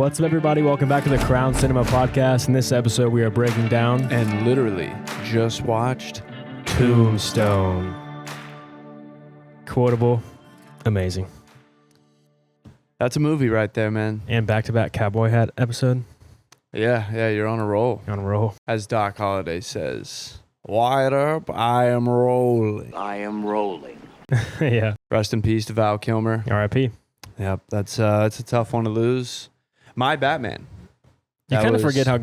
What's up, everybody? Welcome back to the Crown Cinema Podcast. In this episode, we are breaking down And literally just watched Tombstone. Quotable, amazing. That's a movie right there, man. And back-to-back cowboy hat episode. Yeah, you're on a roll. On a roll. As Doc Holliday says, Wyatt Earp, I am rolling. I am rolling. Yeah. Rest in peace to Val Kilmer. R.I.P. Yep, that's a tough one to lose. My Batman. You That kind of was- forget how,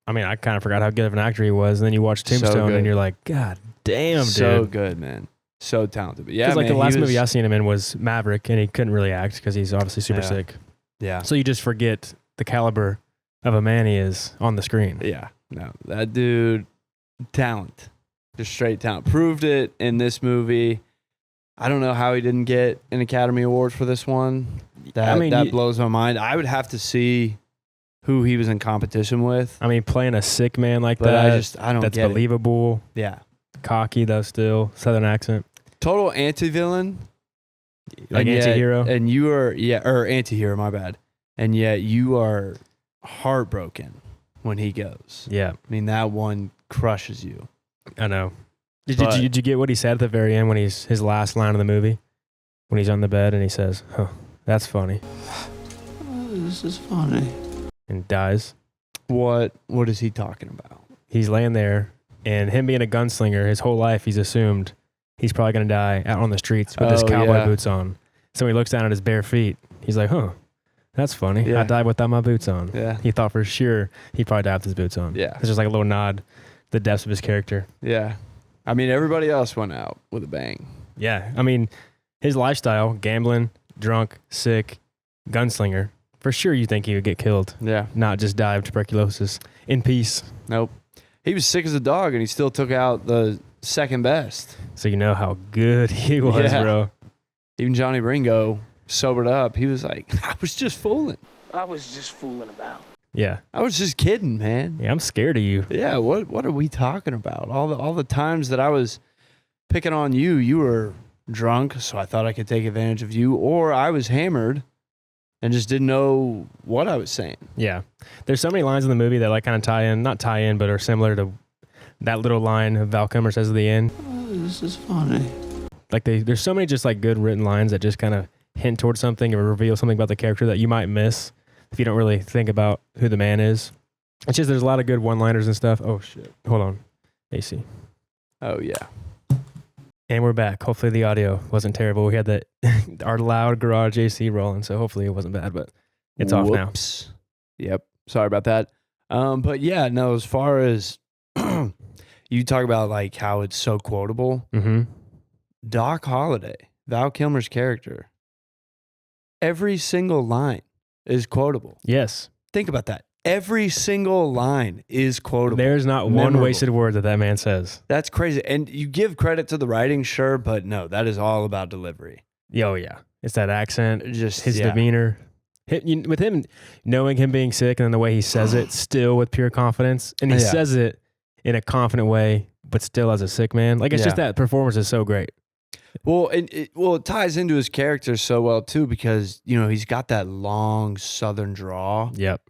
I kind of forgot how good of an actor he was. And then you watch So Tombstone good. and you're like, God damn, So dude. good, man. So talented. But yeah, Because man, the last he movie I was- seen him in was Maverick, and he couldn't really act because he's obviously super Yeah. sick. Yeah. So you just forget the caliber of a man he is on the screen. Yeah. No, that dude, talent. Just straight talent. Proved it in this movie. I don't know how he didn't get an Academy Award for this one. That blows my mind. I would have to see who he was in competition with. Playing a sick man like But that, I don't that's get believable, it. Yeah. cocky though still, southern accent. Total anti-villain. Like and yet- anti-hero. And you are, or anti-hero, my bad. And yet you are heartbroken when he goes. Yeah, I mean, that one crushes you. I know. But- Did you get what he said at the very end when he's his last line of the movie? When he's on the bed and he says, "Oh, that's funny," This is funny. and dies. What is he talking about? He's laying there, and him being a gunslinger, his whole life he's assumed he's probably gonna die out on the streets with his Oh, cowboy yeah. boots on. So he looks down at his bare feet. He's like, "Huh, that's funny. Yeah. I died without my boots on." Yeah. He thought for sure he'd probably die with his boots on. Yeah. It's just like a little nod, the depths of his character. Yeah. I mean, everybody else went out with a bang. Yeah. His lifestyle, gambling, drunk, sick, gunslinger, for sure you think he would get killed, Yeah. not just die of tuberculosis. In peace. Nope. He was sick as a dog, and he still took out the second best. So you know how good he was, Yeah. bro. Even Johnny Ringo sobered up. He was like, I was just fooling. I was just fooling about. Yeah. I was just kidding, man. Yeah, I'm scared of you. Yeah, what are we talking about? All the times that I was picking on you, you were drunk, so I thought I could take advantage of you, or I was hammered and just didn't know what I was saying. Yeah. There's so many lines in the movie that like kind of not tie in, but are similar to that little line Val Kilmer says at the end. This is funny. Like there's so many just like good written lines that just kind of hint towards something or reveal something about the character that you might miss if you don't really think about who the man is. It's just there's a lot of good one-liners and stuff. Oh shit. Hold on. AC. Oh, yeah. And we're back. Hopefully the audio wasn't terrible. We had our loud garage AC rolling, so hopefully it wasn't bad, but it's off now. Whoops. Yep. Sorry about that. But yeah, no, as far as you talk about like how it's so quotable, Mm-hmm. Doc Holliday, Val Kilmer's character, every single line is quotable. Yes. Think about that. Every single line is quotable. There's not one Memorable. wasted word that man says. That's crazy. And you give credit to the writing, sure, but no, that is all about delivery. Oh, yeah. It's that accent, Just his yeah. demeanor. With him, knowing him being sick and then the way he says it, still with pure confidence. And he Yeah. says it in a confident way, but still as a sick man. Like, it's just Yeah. that performance is so great. Well, it ties into his character so well too because he's got that long Southern draw, Yep.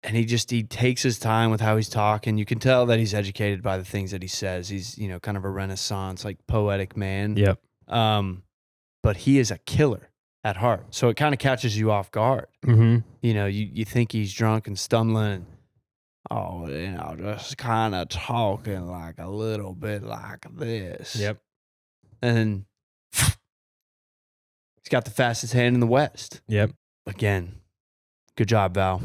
and he takes his time with how he's talking. You can tell that he's educated by the things that he says. He's kind of a Renaissance like poetic man. Yep. But he is a killer at heart, so it kind of catches you off guard. Mm-hmm. You think he's drunk and stumbling. Oh, just kind of talking like a little bit like this. Yep. And he's got the fastest hand in the West. Yep. Again, good job, Val.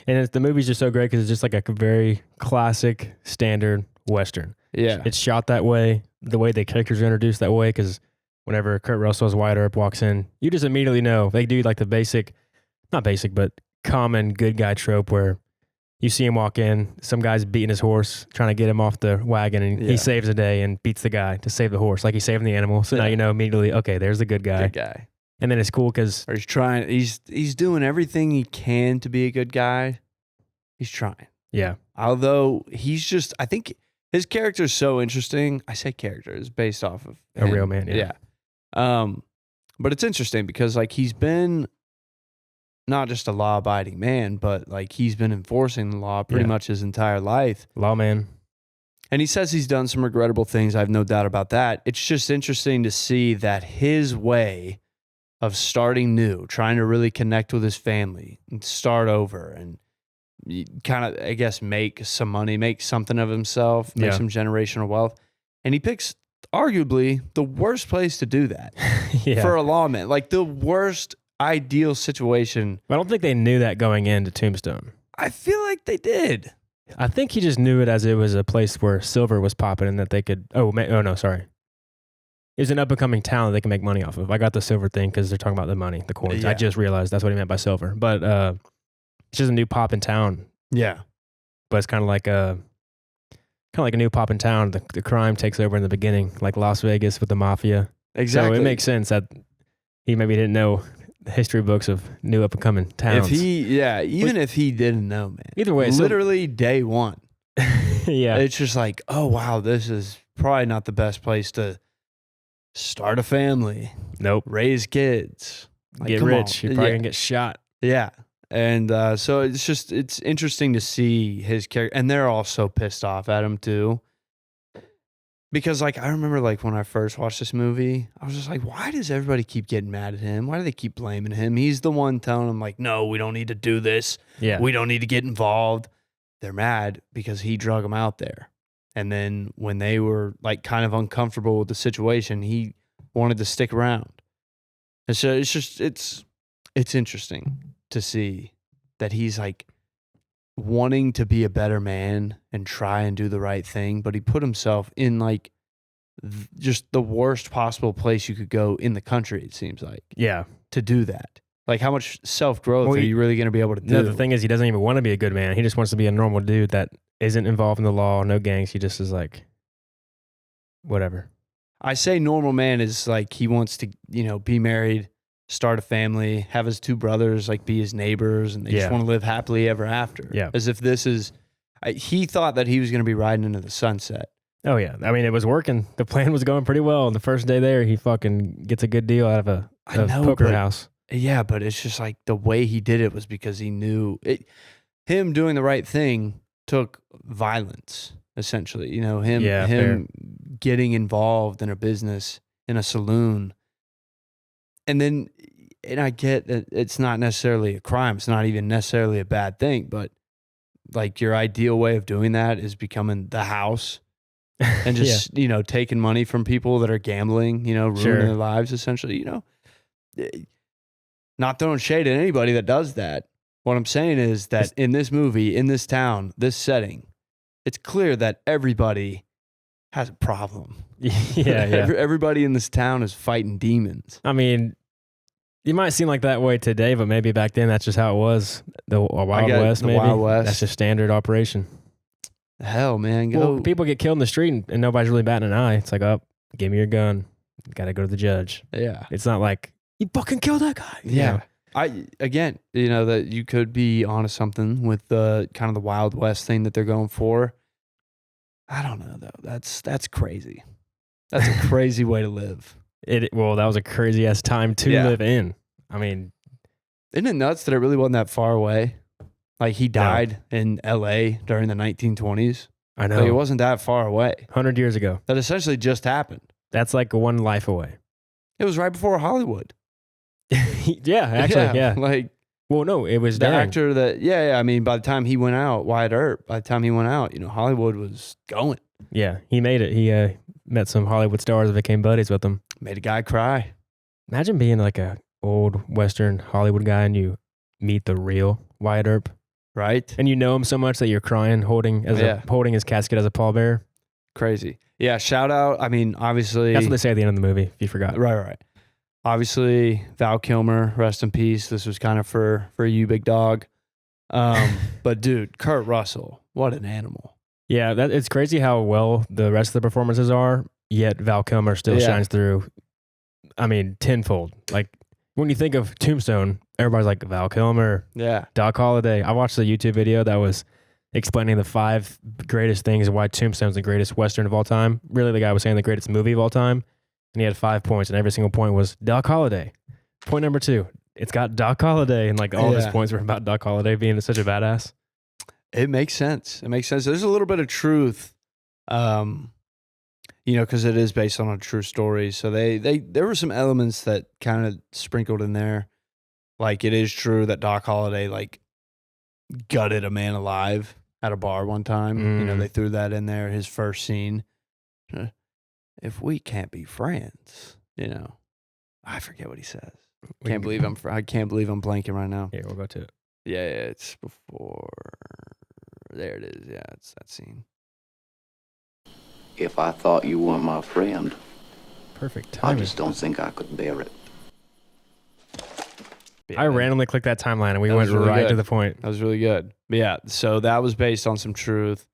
And the movie's just so great because it's just like a very classic, standard Western. Yeah. It's shot that way, the way the characters are introduced that way, because whenever Kurt Russell's Wyatt Earp walks in, you just immediately know. They do like the not basic, but common good guy trope where you see him walk in, some guy's beating his horse, trying to get him off the wagon, and Yeah. he saves the day and beats the guy to save the horse, like he's saving the animal. So now Yeah. you know immediately, okay, there's the good guy. Good guy. And then it's cool because, Or he's doing everything he can to be a good guy. He's trying. yeah, Although I think his character is so interesting. I say character is based off of A him. real man, yeah. But it's interesting because like he's been not just a law-abiding man, but like he's been enforcing the law pretty much his entire life. Lawman. And he says he's done some regrettable things. I have no doubt about that. It's just interesting to see that his way of starting new, trying to really connect with his family and start over and kind of, I guess, make some money, make something of himself, make some generational wealth. And he picks arguably the worst place to do that for a lawman, like the worst ideal situation. I don't think they knew that going into Tombstone. I feel like they did. I think he just knew it as it was a place where silver was popping and that they could, oh no, sorry. It was an up-and-coming town that they can make money off of. I got the silver thing because they're talking about the money, the coins. I just realized that's what he meant by silver. But it's just a new pop in town. Yeah. But it's kind of like a new pop in town. The crime takes over in the beginning, like Las Vegas with the mafia. Exactly. So it makes sense that he maybe didn't know the history books of new up-and-coming towns. If he didn't know, man. Either way. Literally day one. Yeah. It's just like, oh, wow, this is probably not the best place to start a family. Nope. Raise kids. Like, get rich. You're probably going to get shot. Yeah. And so it's interesting to see his character. And they're all so pissed off at him, too. Because, like, I remember, like, when I first watched this movie, I was just like, why does everybody keep getting mad at him? Why do they keep blaming him? He's the one telling them, like, no, we don't need to do this. Yeah. We don't need to get involved. They're mad because he drug them out there. And then when they were, like, kind of uncomfortable with the situation, he wanted to stick around. And so it's just, it's interesting to see that he's, like, wanting to be a better man and try and do the right thing, but he put himself in like just the worst possible place you could go in the country, it seems like. Yeah. To do that. Like how much self-growth are you really going to be able to do? No, the thing is he doesn't even want to be a good man. He just wants to be a normal dude that isn't involved in the law, no gangs. He just is like, whatever. I say normal man is like he wants to, be married, start a family, have his two brothers like be his neighbors, and they just want to live happily ever after. Yeah. As if this is, he thought that he was going to be riding into the sunset. Oh yeah. I mean, it was working. The plan was going pretty well. The first day there, he fucking gets a good deal out of a poker house. Yeah, but it's just like the way he did it was because he knew it. Him doing the right thing took violence, essentially. Him getting involved in a business, in a saloon. And I get that it's not necessarily a crime. It's not even necessarily a bad thing, but like your ideal way of doing that is becoming the house and just, taking money from people that are gambling, ruining their lives essentially, not throwing shade at anybody that does that. What I'm saying is that in this movie, in this town, this setting, it's clear that everybody has a problem. Everybody in this town is fighting demons. I mean, you might seem like that way today, but maybe back then that's just how it was. The Wild West, maybe. Wild West. That's just standard operation. Hell, man. Well, people get killed in the street and nobody's really batting an eye. It's like, oh, give me your gun. Got to go to the judge. Yeah. It's not like, you fucking killed that guy. Yeah. That you could be onto something with the kind of the Wild West thing that they're going for. I don't know though. That's crazy. That's a crazy way to live. That was a crazy ass time to live in. I mean, isn't it nuts that it really wasn't that far away? Like he died in LA during the 1920s. I know. Like it wasn't that far away. 100 years ago. That essentially just happened. That's like one life away. It was right before Hollywood. Yeah, actually, yeah. Like, well, no, it was the actor that, I mean, by the time he went out, Wyatt Earp, by the time he went out, Hollywood was going. Yeah, he made it. He met some Hollywood stars and became buddies with them. Made a guy cry. Imagine being like a old Western Hollywood guy and you meet the real Wyatt Earp. Right. And you know him so much that you're crying, holding his casket as a pallbearer. Crazy. Yeah, shout out. I mean, obviously. That's what they say at the end of the movie, if you forgot. Right. Obviously, Val Kilmer, rest in peace. This was kind of for you, big dog. But dude, Kurt Russell, what an animal. Yeah, it's crazy how well the rest of the performances are, yet Val Kilmer still shines through, I mean, tenfold. Like, when you think of Tombstone, everybody's like, Val Kilmer, Doc Holliday. I watched the YouTube video that was explaining the 5 greatest things and why Tombstone's the greatest Western of all time. Really, the guy was saying the greatest movie of all time. And he had 5 points, and every single point was Doc Holliday. Point number 2, it's got Doc Holliday, and like all of his points were about Doc Holliday being such a badass. It makes sense. It makes sense. There's a little bit of truth, because it is based on a true story. So there were some elements that kind of sprinkled in there. Like, it is true that Doc Holliday like gutted a man alive at a bar one time. They threw that in there. His first scene. If we can't be friends, I forget what he says. I can't believe I'm blanking right now. Yeah, we'll go to it. Yeah, it's before. There it is. Yeah, it's that scene. If I thought you weren't my friend, Perfect I timing. just don't think I could bear it. Yeah, I randomly clicked that timeline and we That went was really right good. to the point. That was really good. But yeah, so that was based on some truth.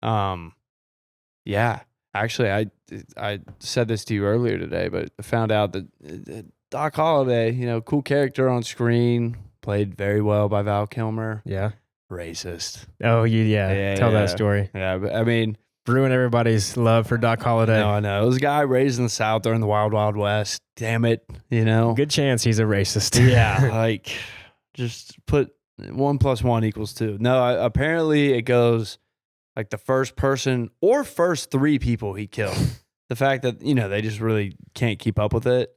Yeah, actually, I said this to you earlier today, but I found out that Doc Holliday, cool character on screen, played very well by Val Kilmer. Yeah. Racist. Oh, yeah. Tell that story. Yeah, but I mean, Ruin everybody's love for Doc Holliday. no, I know. It was a guy raised in the South during the Wild Wild West. Damn it, Good chance he's a racist. Yeah, like just put 1 + 1 = 2. No, apparently it goes like the first person or first 3 people he killed. The fact that, they just really can't keep up with it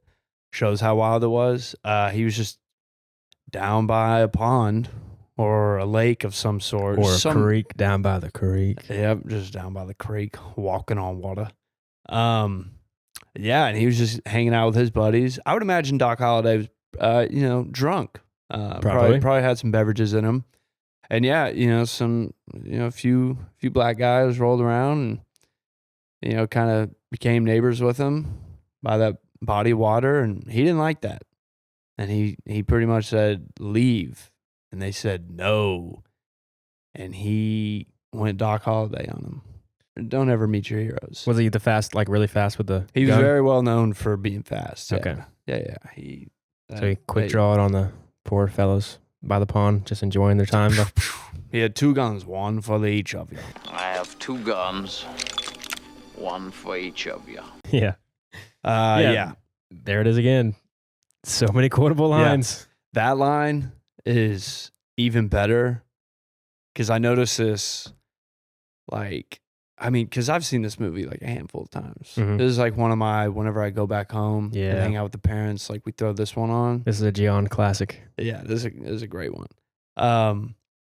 shows how wild it was. He was just down by a pond or a lake of some sort. Or a creek down by the creek. Yep, just down by the creek, walking on water. Yeah, and he was just hanging out with his buddies. I would imagine Doc Holliday was, drunk. Probably had some beverages in him. And yeah, a few black guys rolled around and, kind of became neighbors with him by that body of water. And he didn't like that. And he pretty much said, leave. And they said, no. And he went Doc Holliday on them. Don't ever meet your heroes. Was he the fast, like really fast with the He was gun? very well known for being fast. Yeah. Okay. Yeah. So he quick draw it on the poor fellows by the pond, just enjoying their time. He had 2 guns, one for each of you. I have 2 guns, 1 for each of you. Yeah. Yeah. There it is again. So many quotable lines. That line is even better because I noticed this, because I've seen this movie like a handful of times. Mhm. This is like one of my, whenever I go back home and Yeah. hang out with the parents, like we throw this one on. This is a Gian classic. Yeah, this is a great one.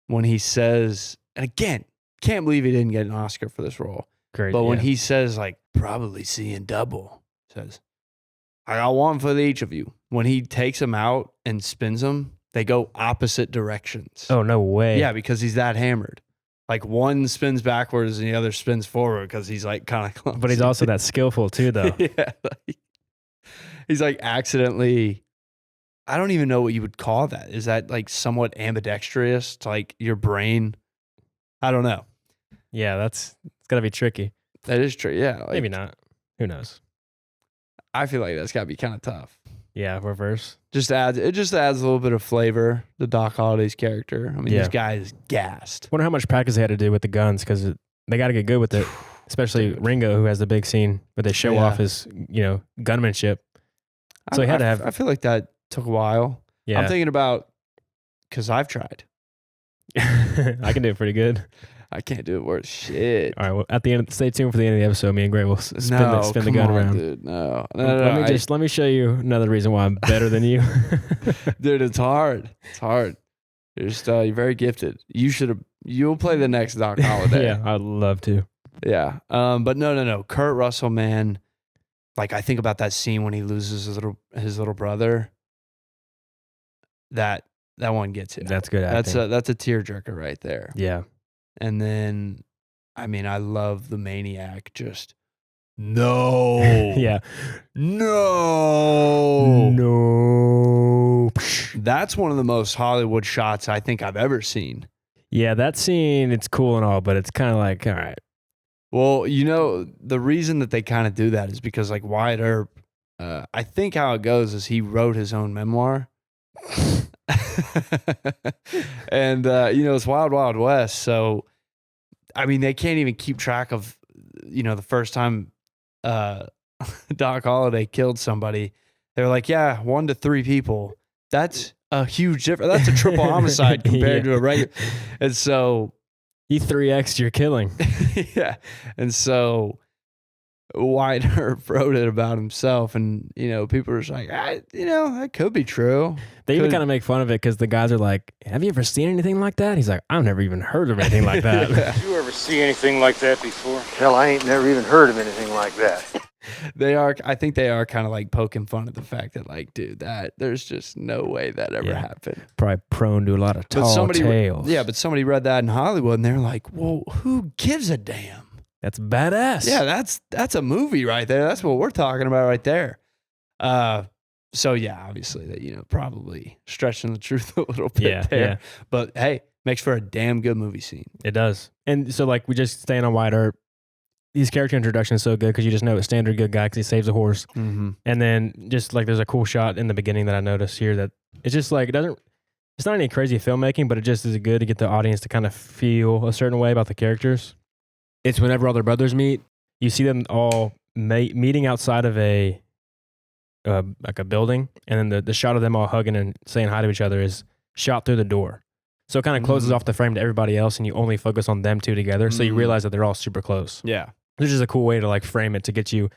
When he says, and again, can't believe he didn't get an Oscar for this role. Great. But when yeah. he says, like, probably seeing double, says, I got 1 for each of you. When he takes them out and spins them, they go opposite directions. Oh, no way. Yeah, because he's that hammered. Like, one spins backwards and the other spins forward because he's like kind of clumsy. But he's also that skillful too, though. Yeah. He's like accidentally, I don't even know what you would call that. Is that like somewhat ambidextrous to like your brain? I don't know. Yeah, it's got to be tricky. That is true. Yeah. Like, Maybe not. Who knows? I feel like that's got to be kind of tough. Yeah, reverse. It just adds a little bit of flavor to Doc Holliday's character. I mean, Yeah. this guy is gassed. Wonder how much practice they had to do with the guns because they got to get good with it. Especially Dude. Ringo, who has the big scene where they show Yeah. off his, gunmanship. So he had to have. I feel like that took a while. Yeah, I'm thinking about, because I've tried. I can do it pretty good. I can't do it worth shit. All right, well, at the end, stay tuned for the end of the episode. Me and Gray will spin the come gun on, around. dude. No, Let me show you another reason why I'm better than you. Dude, it's hard. It's hard. You're very gifted. You'll play the next Doc Holliday. Yeah, I'd love to. Yeah. But no. Kurt Russell, man. Like, I think about that scene when he loses his little brother. That one gets you. That's good acting. That's a tearjerker right there. Yeah. And then, I mean, I love the maniac. Just no. Yeah. No. No. That's one of the most Hollywood shots I think I've ever seen. Yeah, that scene, it's cool and all, but it's kind of like, all right. Well, the reason that they kind of do that is because, like, Wyatt Earp, I think how it goes is he wrote his own memoir. And, it's Wild Wild West. So, I mean, they can't even keep track of, the first time Doc Holliday killed somebody. They were like, yeah, 1 to 3 people. That's a huge difference. That's a triple homicide compared to a regular. And so you 3x'd your killing. yeah. And so Wyatt Earp wrote it about himself, and people are just like, that could be true. They even kind of make fun of it because the guys are like, "Have you ever seen anything like that?" He's like, "I've never even heard of anything like that." Did you ever see anything like that before? Hell, I ain't never even heard of anything like that. I think they are kind of like poking fun at the fact that, like, dude, that there's just no way that ever happened. Probably prone to a lot of tall tales. Yeah, but somebody read that in Hollywood, and they're like, "Well, who gives a damn?" That's badass. Yeah, that's a movie right there. That's what we're talking about right there. So yeah, obviously that probably stretching the truth a little bit there. Yeah. But hey, makes for a damn good movie scene. It does. And so like we just staying on Wyatt Earp. His character introduction is so good because you just know it's standard good guy because he saves a horse. Mm-hmm. And then just like there's a cool shot in the beginning that I noticed here that it's just like it's not any crazy filmmaking, but it just is good to get the audience to kind of feel a certain way about the characters. It's whenever all their brothers meet, you see them all meeting outside of a building, and then the shot of them all hugging and saying hi to each other is shot through the door. So it kind of closes off the frame to everybody else, and you only focus on them two together. So you realize that they're all super close. Yeah. Which is a cool way to like frame it to get you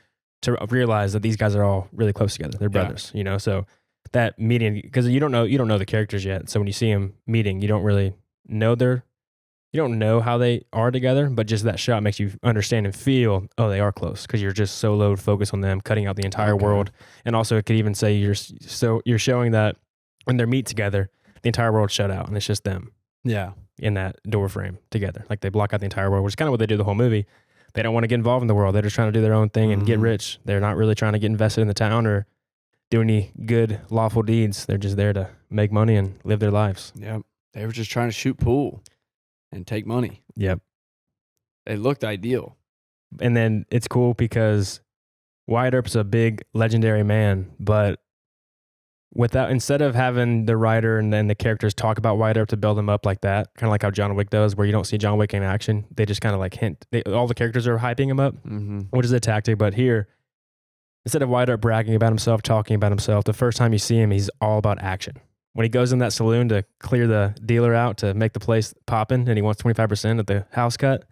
to realize that these guys are all really close together. They're brothers, So that meeting, because you don't know the characters yet. So when you see them meeting, you don't really know you don't know how they are together, but just that shot makes you understand and feel, oh, they are close because you're just so low focus on them, cutting out the entire world. And also it could even say you're showing that when they meet together, the entire world shut out and it's just them. Yeah. In that door frame together. Like they block out the entire world, which is kind of what they do the whole movie. They don't want to get involved in the world. They're just trying to do their own thing and get rich. They're not really trying to get invested in the town or do any good, lawful deeds. They're just there to make money and live their lives. Yep. They were just trying to shoot pool and take money. Yep. It looked ideal. And then it's cool because Wyatt Earp's a big, legendary man, but instead of having the writer and then the characters talk about Wyatt Earp to build him up like that, kind of like how John Wick does, where you don't see John Wick in action, they just kind of like hint. All the characters are hyping him up, which is a tactic. But here, instead of Wyatt Earp bragging about himself, talking about himself, the first time you see him, he's all about action. When he goes in that saloon to clear the dealer out to make the place popping, and he wants 25% of the house cut,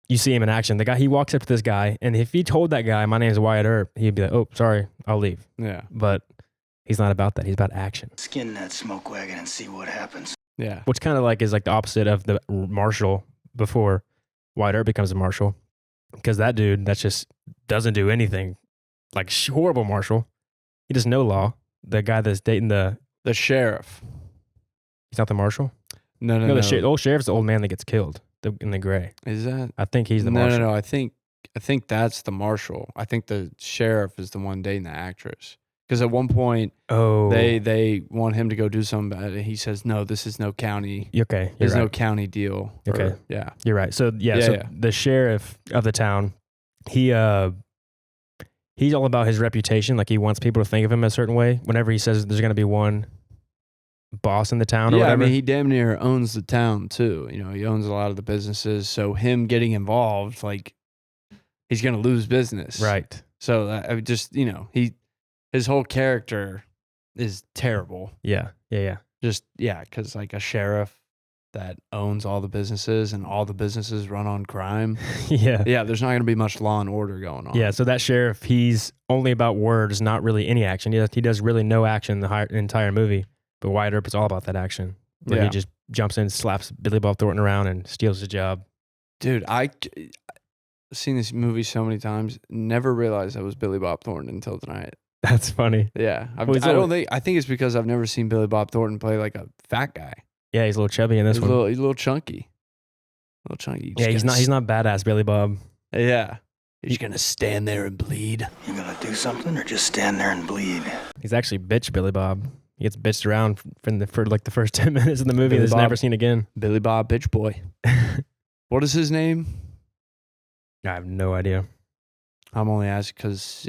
you see him in action. He walks up to this guy, and if he told that guy, "My name is Wyatt Earp," he'd be like, "Oh, sorry, I'll leave." Yeah. But he's not about that. He's about action. Skin that smoke wagon and see what happens. Yeah. Which kind of like is like the opposite of the marshal before Wyatt Earp becomes a marshal. Because that dude, that just doesn't do anything. Like horrible marshal. He does no law. The guy that's dating the sheriff. He's not the marshal? No. The old sheriff's the old man that gets killed in the gray. Is that? I think he's the marshal. No. I think that's the marshal. I think the sheriff is the one dating the actress. Because at one point, they want him to go do something about it. He says, "No, this is no county. Okay, there's no county deal." Okay, yeah, you're right. So the sheriff of the town, he's all about his reputation. Like he wants people to think of him a certain way. Whenever he says there's going to be one boss in the town, or whatever. I mean, he damn near owns the town too. He owns a lot of the businesses. So him getting involved, like, he's going to lose business, right? So I just his whole character is terrible. Yeah. Because like a sheriff that owns all the businesses and all the businesses run on crime. Yeah. There's not going to be much law and order going on. Yeah, so that sheriff, he's only about words, not really any action. He does really no action in the entire movie. But Wyatt Earp is all about that action. Where he just jumps in, slaps Billy Bob Thornton around, and steals his job. Dude, I've seen this movie so many times. Never realized that was Billy Bob Thornton until tonight. That's funny. Yeah. I think it's because I've never seen Billy Bob Thornton play like a fat guy. Yeah, he's a little chubby in this one. He's a little chunky. Yeah, he's not badass Billy Bob. Yeah. He's going to stand there and bleed. You gonna do something or just stand there and bleed? He's actually bitch Billy Bob. He gets bitched around for like the first 10 minutes of the movie and is never seen again. Billy Bob, bitch boy. What is his name? I have no idea. I'm only asking because,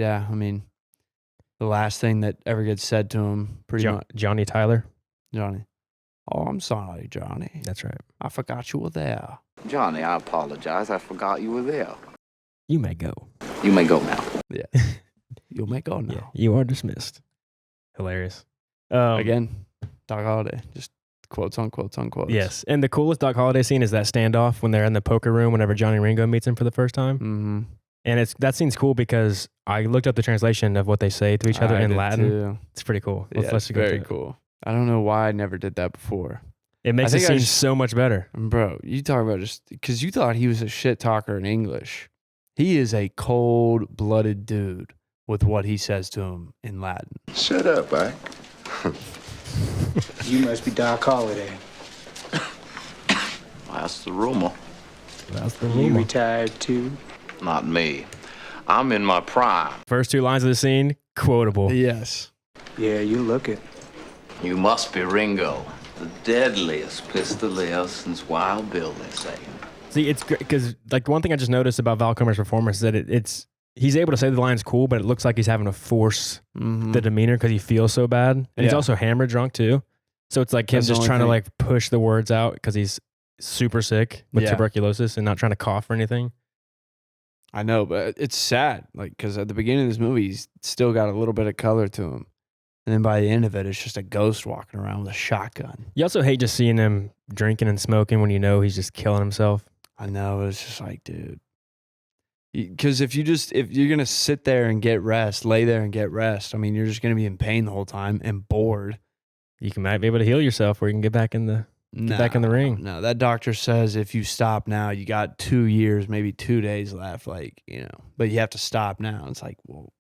the last thing that ever gets said to him, pretty much. Johnny Tyler. Johnny. Oh, I'm sorry, Johnny. That's right. I forgot you were there. Johnny, I apologize. I forgot you were there. You may go. You may go now. Yeah. You may go now. Yeah, you are dismissed. Hilarious. Again, Doc Holliday. Just quotes on quotes on quotes. Yes. And the coolest Doc Holliday scene is that standoff when they're in the poker room whenever Johnny Ringo meets him for the first time. Mm-hmm. And that scene's cool because I looked up the translation of what they say to each other in Latin. Too. It's pretty cool. It's very cool. I don't know why I never did that before. It makes the scene so much better. Bro, you talk about just because you thought he was a shit talker in English. He is a cold-blooded dude with what he says to him in Latin. Shut up, Ike. You must be Doc Holliday. That's the rumor. You retired too? Not me. I'm in my prime. First two lines of the scene, quotable. Yes. Yeah, you look it. You must be Ringo, the deadliest pistolier since Wild Bill, they say. See, it's great because like one thing I just noticed about Val Kilmer's performance is that he's able to say the line's cool, but it looks like he's having to force the demeanor because he feels so bad. And he's also hammered drunk too. So it's like him just trying to like push the words out because he's super sick with tuberculosis and not trying to cough or anything. I know, but it's sad. Like, because at the beginning of this movie, he's still got a little bit of color to him. And then by the end of it, it's just a ghost walking around with a shotgun. You also hate just seeing him drinking and smoking when you know he's just killing himself. I know. It's just like, dude. Because if you're going to sit there and get rest, lay there and get rest, I mean, you're just going to be in pain the whole time and bored. You might be able to heal yourself where you can get back in the ring. No, that doctor says if you stop now, you got 2 years, maybe 2 days left, like, you know, but you have to stop now. It's like, well,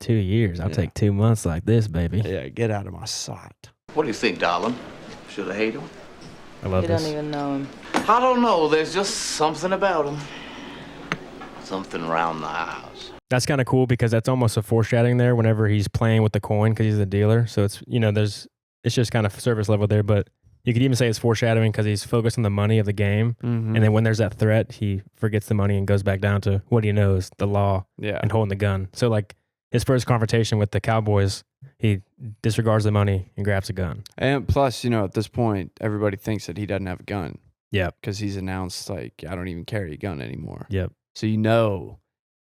2 years. I'll take 2 months like this, baby. Yeah, get out of my sight. What do you think, darling? Should I hate him? I love this. You don't even know him. I don't know. There's just something about him. Something around the house. That's kind of cool because that's almost a foreshadowing there whenever he's playing with the coin because he's the dealer. So it's, you know, it's just kind of surface level there, but you could even say it's foreshadowing because he's focused on the money of the game. Mm-hmm. And then when there's that threat, he forgets the money and goes back down to what he knows, the law and holding the gun. So like his first confrontation with the Cowboys, he disregards the money and grabs a gun. And plus, you know, at this point, everybody thinks that he doesn't have a gun. Yep. Because he's announced, like, I don't even carry a gun anymore. Yep. So you know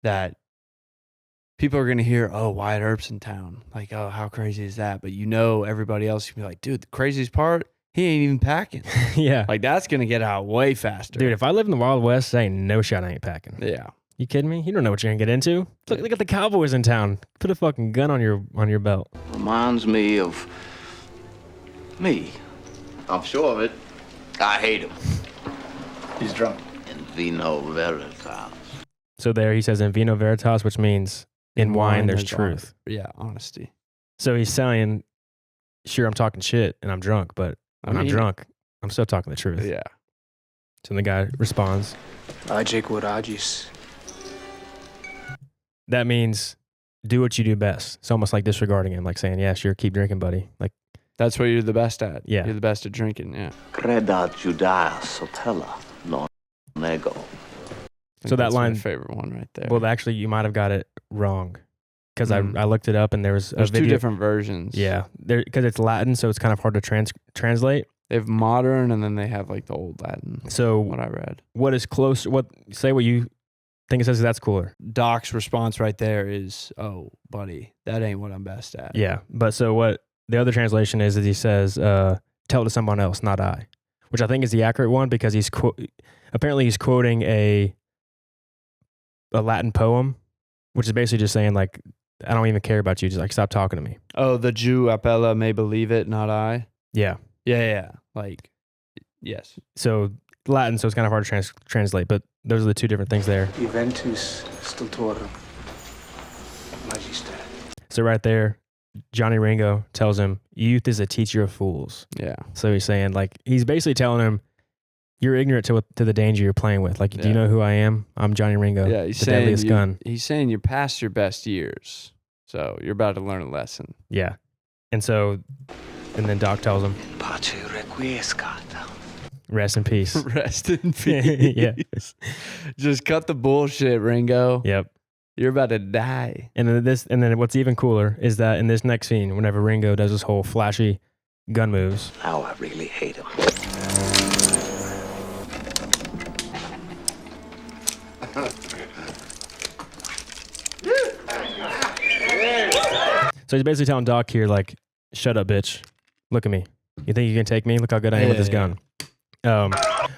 that people are going to hear, oh, Wyatt Earp's in town. Like, oh, how crazy is that? But you know everybody else can be like, dude, the craziest part, he ain't even packing. Yeah. Like, that's going to get out way faster. Dude, if I live in the Wild West, ain't no shot I ain't packing. Yeah. You kidding me? You don't know what you're going to get into. Look at the Cowboys in town. Put a fucking gun on your belt. Reminds me of me. I'm sure of it. I hate him. He's drunk. In vino veritas. So there he says in vino veritas, which means in wine there's truth. Yeah, honesty. So he's saying, sure, I'm talking shit and I'm drunk, but when I'm drunk, I'm still talking the truth. Yeah. So the guy responds, that means do what you do best. It's almost like disregarding him, like saying, yeah, sure, keep drinking, buddy. Like, that's what you're the best at. Yeah. You're the best at drinking, yeah. Creda Judaea sotella non nego. So that line, my favorite one right there. well, actually, you might have got it wrong because I looked it up and there's There's two different versions. Yeah, because it's Latin, so it's kind of hard to translate. They have modern and then they have like the old Latin. So what I read. What is close? Say what you think it says. That's cooler. Doc's response right there is, "Oh, buddy, that ain't what I'm best at." Yeah, but so what the other translation is he says, "Tell it to someone else, not I," which I think is the accurate one because he's apparently he's quoting a Latin poem, which is basically just saying like, I don't even care about you. Just like stop talking to me. Oh, the Jew appella may believe it, not I. Yeah. Yeah. Like, yes. So Latin, so it's kind of hard to translate, but those are the two different things there. Juventus stultorum magister. So right there, Johnny Ringo tells him, youth is a teacher of fools. Yeah. So he's saying like, he's basically telling him, you're ignorant to the danger you're playing with. Like, do you know who I am? I'm Johnny Ringo. Yeah, he's the saying deadliest gun. He's saying you're past your best years. So you're about to learn a lesson. Yeah. And then Doc tells him, Pace requiescat. Rest in peace. Rest in peace. Yeah. Just cut the bullshit, Ringo. Yep. You're about to die. And then what's even cooler is that in this next scene, whenever Ringo does his whole flashy gun moves. Now I really hate him. So he's basically telling Doc here, like, shut up, bitch. Look at me. You think you can take me? Look how good I am with this gun.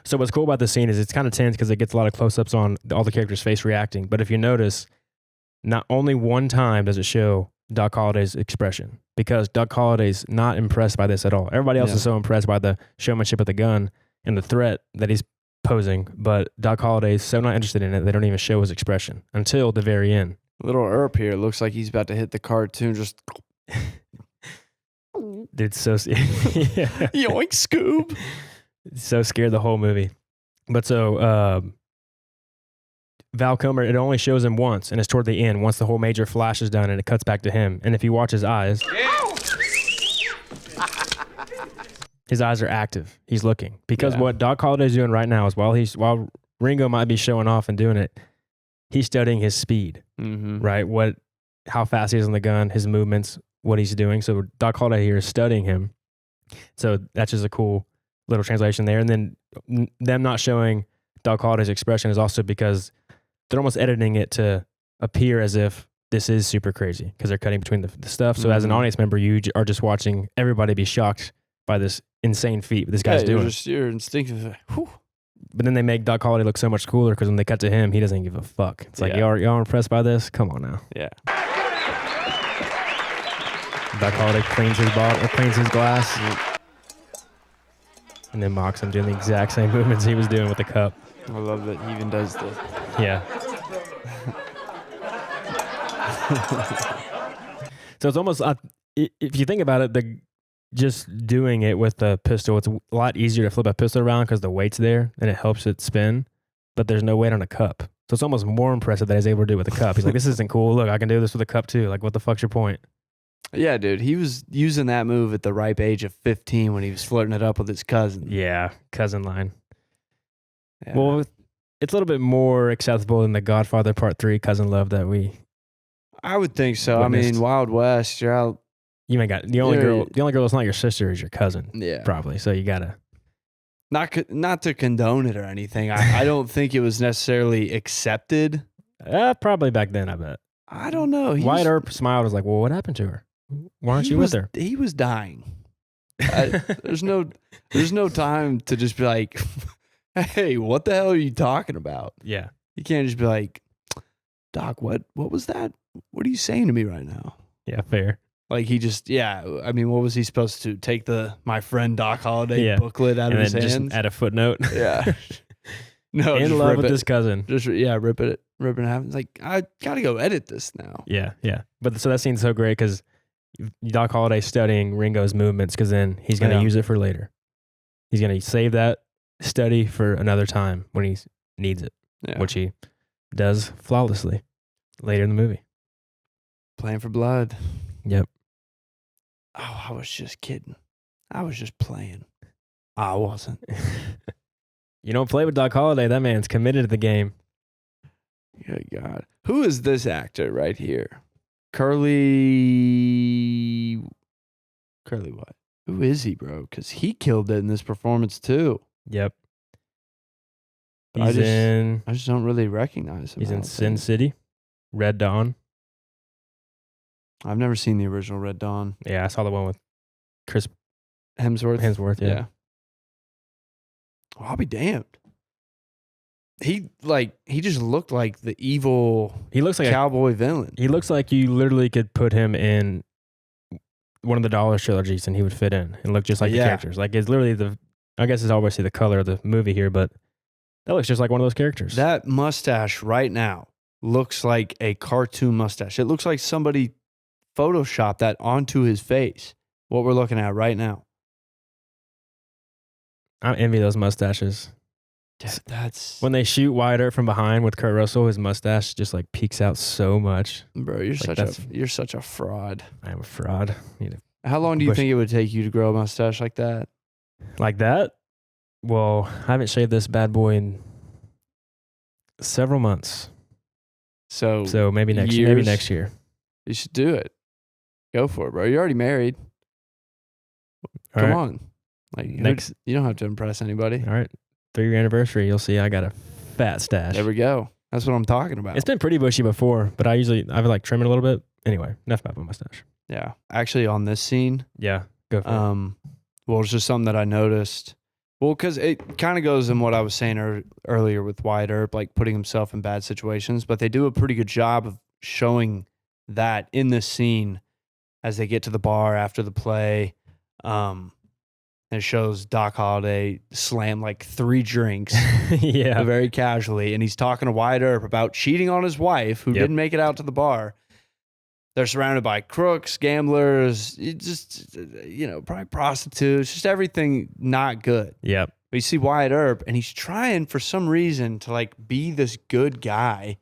So what's cool about this scene is it's kind of tense because it gets a lot of close-ups on all the characters' face reacting. But if you notice, not only one time does it show Doc Holliday's expression, because Doc Holliday's not impressed by this at all. Everybody else is so impressed by the showmanship of the gun and the threat that he's posing, but Doc Holliday's so not interested in it, they don't even show his expression until the very end. Little Earp here looks like he's about to hit the cartoon. Just Dude, so yoink, Scoob. So scared the whole movie. But so Val Kilmer, it only shows him once, and it's toward the end, once the whole major flash is done, and it cuts back to him. And if you watch his eyes, his eyes are active. He's looking. Because what Doc Holliday's doing right now is while Ringo might be showing off and doing it, he's studying his speed, right? How fast he is on the gun, his movements, what he's doing. So Doc Holliday here is studying him. So that's just a cool little translation there. And then them not showing Doc Holliday's expression is also because they're almost editing it to appear as if this is super crazy because they're cutting between the stuff. So as an audience member, you are just watching everybody be shocked by this insane feat this guy's doing. You're instinctive. Whew. But then they make Doc Holliday look so much cooler because when they cut to him, he doesn't give a fuck. It's like, y'all impressed by this? Come on now. Yeah. Doc Holliday cleans his bottle, cleans his glass, and then mocks him doing the exact same movements he was doing with the cup. I love that he even does the... Yeah. So it's almost, if you think about it, just doing it with the pistol, it's a lot easier to flip a pistol around because the weight's there and it helps it spin, but there's no weight on a cup. So it's almost more impressive that he's able to do it with a cup. He's like, this isn't cool. Look, I can do this with a cup too. Like, what the fuck's your point? Yeah, dude. He was using that move at the ripe age of 15 when he was flirting it up with his cousin. Yeah, cousin line. Yeah. Well, it's a little bit more acceptable than the Godfather Part 3 cousin love that I would think so. witnessed. I mean, Wild West, you're out. you ain't got. The only girl that's not your sister is your cousin. Yeah. Probably. So you gotta. Not to condone it or anything. I don't think it was necessarily accepted. Probably back then, I bet. I don't know. Wyatt Earp smiled. Was like, well, what happened to her? Why aren't you with her? He was dying. There's no time to just be like, hey, what the hell are you talking about? Yeah. You can't just be like, Doc, what was that? What are you saying to me right now? Yeah, fair. Like he just, I mean, what was he supposed to take my friend Doc Holliday booklet out of his hands? Just add a footnote. Yeah. No, in love with his cousin. Just rip it in half. It's like, I gotta go edit this now. Yeah. But so that scene's so great because Doc Holliday studying Ringo's movements because then he's gonna use it for later. He's gonna save that study for another time when he needs it, which he does flawlessly later in the movie. Playing for blood. Yep. Oh, I was just kidding. I was just playing. I wasn't. You don't play with Doc Holliday. That man's committed to the game. Good God. Who is this actor right here? Curly what? Who is he, bro? Because he killed it in this performance too. Yep. I just don't really recognize him. He's in Sin City, Red Dawn. I've never seen the original Red Dawn. Yeah, I saw the one with Chris Hemsworth, yeah. Well, I'll be damned. He just looked like the evil. He looks like cowboy villain. He looks like you literally could put him in one of the Dollar trilogies and he would fit in and look just like the characters. Like it's literally I guess it's obviously the color of the movie here, but that looks just like one of those characters. That mustache right now looks like a cartoon mustache. It looks like somebody photoshopped that onto his face. What we're looking at right now. I envy those mustaches. That's when they shoot Wyatt Earp from behind with Kurt Russell, his mustache just like peeks out so much. Bro, you're such a fraud. I am a fraud. How long do you think it would take you to grow a mustache like that? Like that? Well, I haven't shaved this bad boy in several months. So maybe next year. You should do it. Go for it, bro. You're already married. Come on. Like you don't have to impress anybody. All right. 3-year anniversary, you'll see I got a fat stash. There we go. That's what I'm talking about. It's been pretty bushy before, but I would like trim it a little bit. Anyway, enough about my mustache. Yeah. Actually, on this scene, Yeah, go for it. well, it's just something that I noticed. Well, because it kind of goes in what I was saying earlier with Wyatt Earp, like putting himself in bad situations, but they do a pretty good job of showing that in this scene as they get to the bar after the play. It shows Doc Holliday slam like 3 drinks Yeah. very casually, and he's talking to Wyatt Earp about cheating on his wife who didn't make it out to the bar. They're surrounded by crooks, gamblers, probably prostitutes, just everything not good. Yep. But you see Wyatt Earp, and he's trying for some reason to like be this good guy.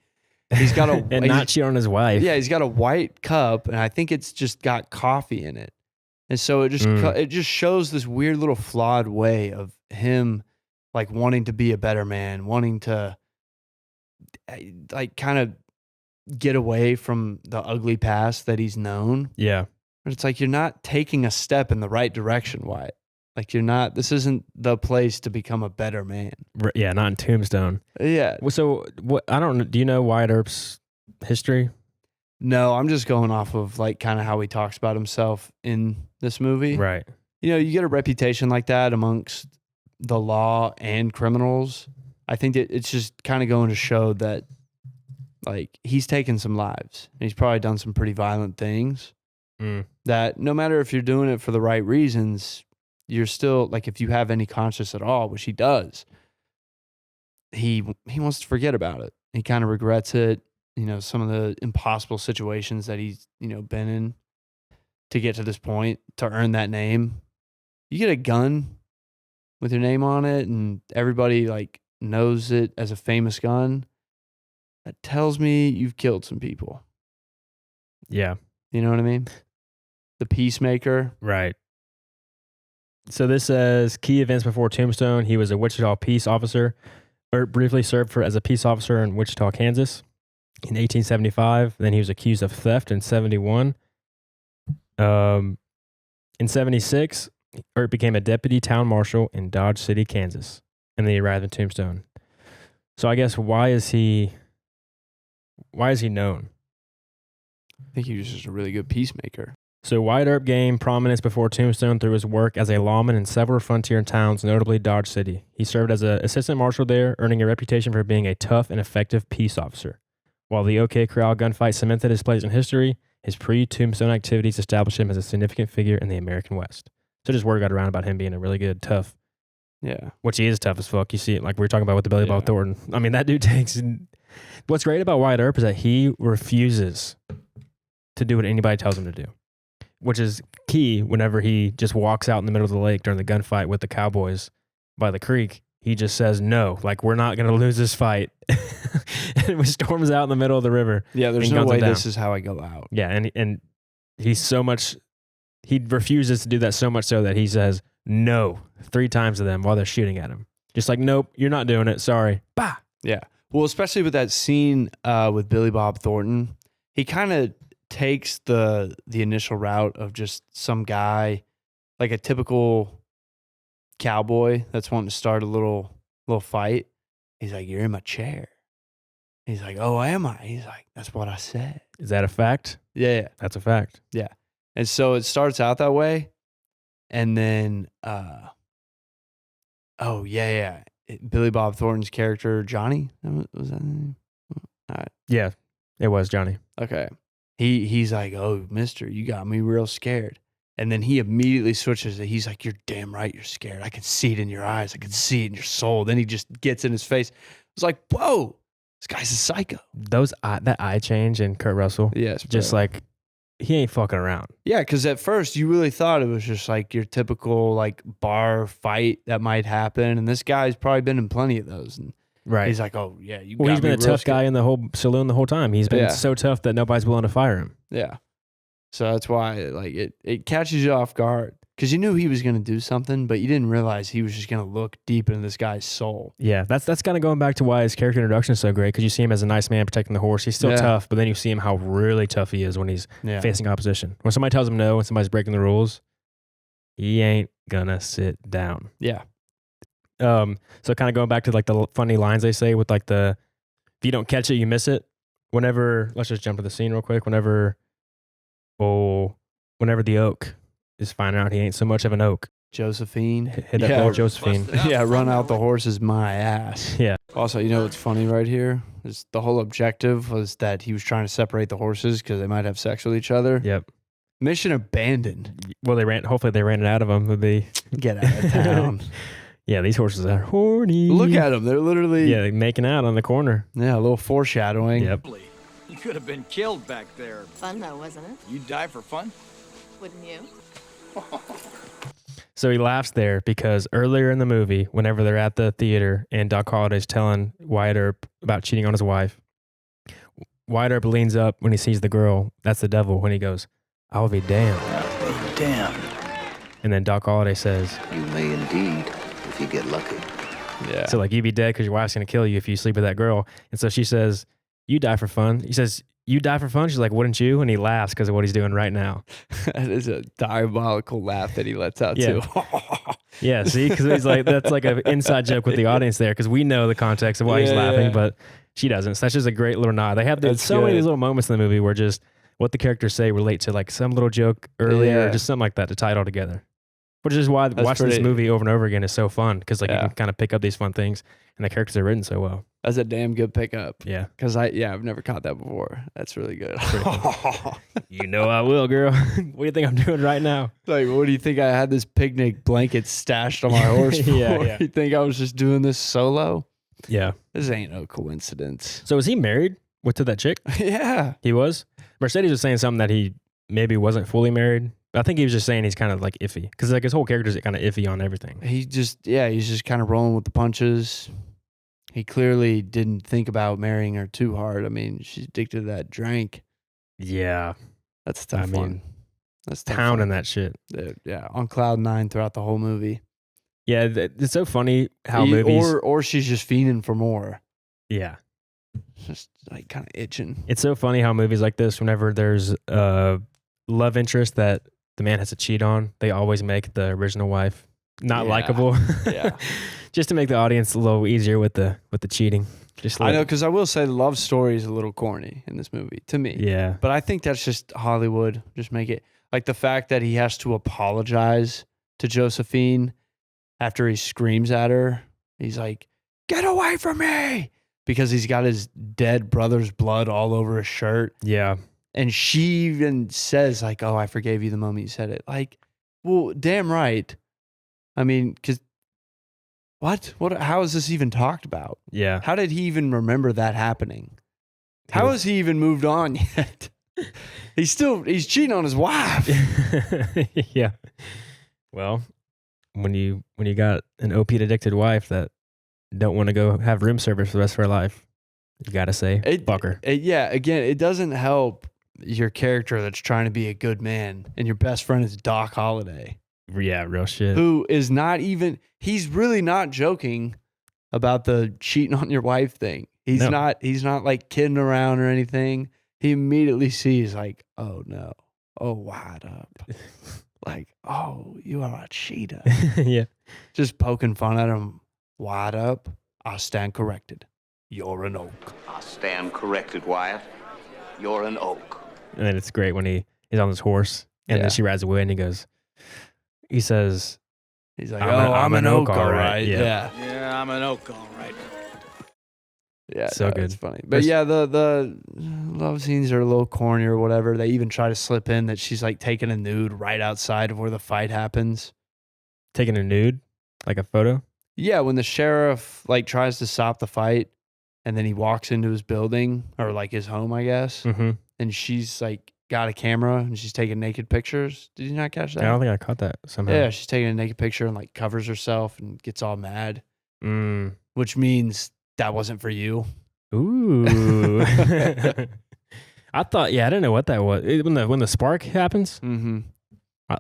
He's got a and not cheat on his wife. Yeah, he's got a white cup, and I think it's just got coffee in it. And so it just shows this weird little flawed way of him like wanting to be a better man, wanting to like kind of get away from the ugly past that he's known. Yeah. But it's like you're not taking a step in the right direction, Wyatt. Like this isn't the place to become a better man. Yeah, not in Tombstone. Yeah. Well, so what? I don't know. Do you know Wyatt Earp's history? No, I'm just going off of like kind of how he talks about himself in this movie. Right. You get a reputation like that amongst the law and criminals. I think that it's just kind of going to show that like he's taken some lives and he's probably done some pretty violent things that no matter if you're doing it for the right reasons, you're still like, if you have any conscience at all, which he does, he wants to forget about it. He kind of regrets it. Some of the impossible situations that he's, been in to get to this point, to earn that name. You get a gun with your name on it and everybody like knows it as a famous gun. That tells me you've killed some people. Yeah. You know what I mean? The peacemaker. Right. So this says key events before Tombstone. He was a Wichita peace officer. Earp briefly served as a peace officer in Wichita, Kansas in 1875. Then he was accused of theft in 71. In 76, Earp became a deputy town marshal in Dodge City, Kansas. And then he arrived in Tombstone. So I guess why is he known? I think he was just a really good peacemaker. So Wyatt Earp gained prominence before Tombstone through his work as a lawman in several frontier towns, notably Dodge City. He served as an assistant marshal there, earning a reputation for being a tough and effective peace officer. While the OK Corral gunfight cemented his place in history, his pre-Tombstone activities established him as a significant figure in the American West. So just word got around about him being a really good, tough. Yeah. Which he is tough as fuck. You see it like we were talking about with the Billy Bob Thornton. I mean, that dude takes... What's great about Wyatt Earp is that he refuses to do what anybody tells him to do, which is key whenever he just walks out in the middle of the lake during the gunfight with the cowboys by the creek. He just says, no, like, we're not going to lose this fight. And he storms out in the middle of the river. Yeah, there's no way this is how I go out. Yeah, and he's so much, he refuses to do that so much so that he says no 3 times to them while they're shooting at him. Just like, nope, you're not doing it. Sorry. Bah. Yeah. Well, especially with that scene with Billy Bob Thornton, he kind of takes the initial route of just some guy, like a typical cowboy that's wanting to start a little fight. He's like, you're in my chair. He's like, oh, am I? He's like, that's what I said. Is that a fact? Yeah. That's a fact. Yeah. And so it starts out that way. And then, Billy Bob Thornton's character, Johnny, was that his name? All right. Yeah, it was Johnny. Okay. He's like, oh, mister, you got me real scared. And then he immediately switches it. He's like, you're damn right you're scared. I can see it in your eyes. I can see it in your soul. Then he just gets in his face. It's like, whoa, this guy's a psycho. That eye change in Kurt Russell. Yes. Just like, he ain't fucking around. Yeah, because at first you really thought it was just like your typical like bar fight that might happen. And this guy's probably been in plenty of those. And right. He's like, oh, yeah, you Well, got he's been me a real tough scared. guy in the whole saloon the whole time. He's been Yeah. so tough that nobody's willing to fire him. Yeah. So that's why like it catches you off guard. Because you knew he was going to do something, but you didn't realize he was just going to look deep into this guy's soul. Yeah, that's kind of going back to why his character introduction is so great, because you see him as a nice man protecting the horse. He's still tough, but then you see him how really tough he is when he's facing opposition. When somebody tells him no, when somebody's breaking the rules, he ain't gonna sit down. Yeah. So kind of going back to like the funny lines they say with like if you don't catch it, you miss it. Whenever, let's just jump to the scene real quick. Whenever whenever the oak is finding out he ain't so much of an oak. Josephine. Hit that little Josephine. Yeah, run out the horses, my ass. Yeah. Also, you know what's funny right here? Is the whole objective was that he was trying to separate the horses because they might have sex with each other. Yep. Mission abandoned. Well, hopefully they ran it out of him. Would be Get out of town. Yeah, these horses are horny. Look at them. They're literally they're making out on the corner. Yeah, a little foreshadowing. Yep. You could have been killed back there. Fun though, wasn't it? You'd die for fun? Wouldn't you? So he laughs there because earlier in the movie, whenever they're at the theater and Doc Holliday's telling Wyatt Earp about cheating on his wife, Wyatt Earp leans up when he sees the girl. That's the devil. When he goes, "I'll be damned." I'll be damned. And then Doc Holliday says, You may indeed, if you get lucky. Yeah. "So like you be dead because your wife's gonna kill you if you sleep with that girl." And so she says, "You die for fun." He says, "You die for fun?" She's like, "Wouldn't you?" And he laughs because of what he's doing right now. That is a diabolical laugh that he lets out Yeah. too. Yeah, see, because he's like, that's like an inside joke with the audience there because we know the context of why he's laughing, but she doesn't. So that's just a great little nod. They have That's so many of good. these little moments in the movie where just what the characters say relate to like some little joke earlier or just something like that to tie it all together. Which is why watching this movie over and over again is so fun because like you can kind of pick up these fun things and the characters are written so well. That's a damn good pickup. Yeah. Because I've never caught that before. That's really good. You know I will, girl. What do you think I'm doing right now? Like, what do you think I had this picnic blanket stashed on my horse for? Yeah. You think I was just doing this solo? Yeah. This ain't no coincidence. So was he married to that chick? Yeah. He was? Mercedes was saying something that he maybe wasn't fully married. I think he was just saying he's kind of like iffy because like his whole character's kind of iffy on everything. He's just kind of rolling with the punches. He clearly didn't think about marrying her too hard. I mean, she's addicted to that drink. Yeah. That's a tough one. That's a tough Pounding one. that shit. Yeah, on cloud 9 throughout the whole movie. Yeah, it's so funny how movies... Or she's just fiending for more. Yeah. Just like kind of itching. It's so funny how movies like this, whenever there's a love interest that the man has to cheat on, they always make the original wife not likable. Yeah. Just to make the audience a little easier with the cheating. I know, because I will say the love story is a little corny in this movie to me. Yeah. But I think that's just Hollywood. Just make it like the fact that he has to apologize to Josephine after he screams at her. He's like, "Get away from me!" Because he's got his dead brother's blood all over his shirt. Yeah. And she even says like, "Oh, I forgave you the moment you said it." Like, well, damn right. I mean, because what? How is this even talked about? Yeah. How did he even remember that happening? How has he even moved on yet? He's cheating on his wife. Yeah. Well, when you got an opiate addicted wife that don't want to go have room service for the rest of her life, you got to say, fuck her. Yeah. Again, it doesn't help your character that's trying to be a good man and your best friend is Doc Holliday. Yeah, real shit. Who is he's really not joking about the cheating on your wife thing. He's not like kidding around or anything. He immediately sees like, oh no, oh Wyatt Earp. Like, oh, you are a cheater. Yeah. Just poking fun at him. Wyatt Earp, I stand corrected. You're an oak. I stand corrected, Wyatt. You're an oak. And then it's great when he's on his horse and then she rides away and he says, he's like, I'm an oak, all right. Yeah. Yeah, I'm an oak, all right. Yeah, so good. It's funny. But yeah, the love scenes are a little corny or whatever. They even try to slip in that she's like taking a nude right outside of where the fight happens. Taking a nude? Like a photo? Yeah, when the sheriff like tries to stop the fight and then he walks into his building or like his home, I guess. Mm-hmm. And she's like got a camera and she's taking naked pictures. Did you not catch that? I don't think I caught that somehow. Yeah, she's taking a naked picture and like covers herself and gets all mad. Mm. Which means that wasn't for you. Ooh. I thought, I didn't know what that was. When the spark happens,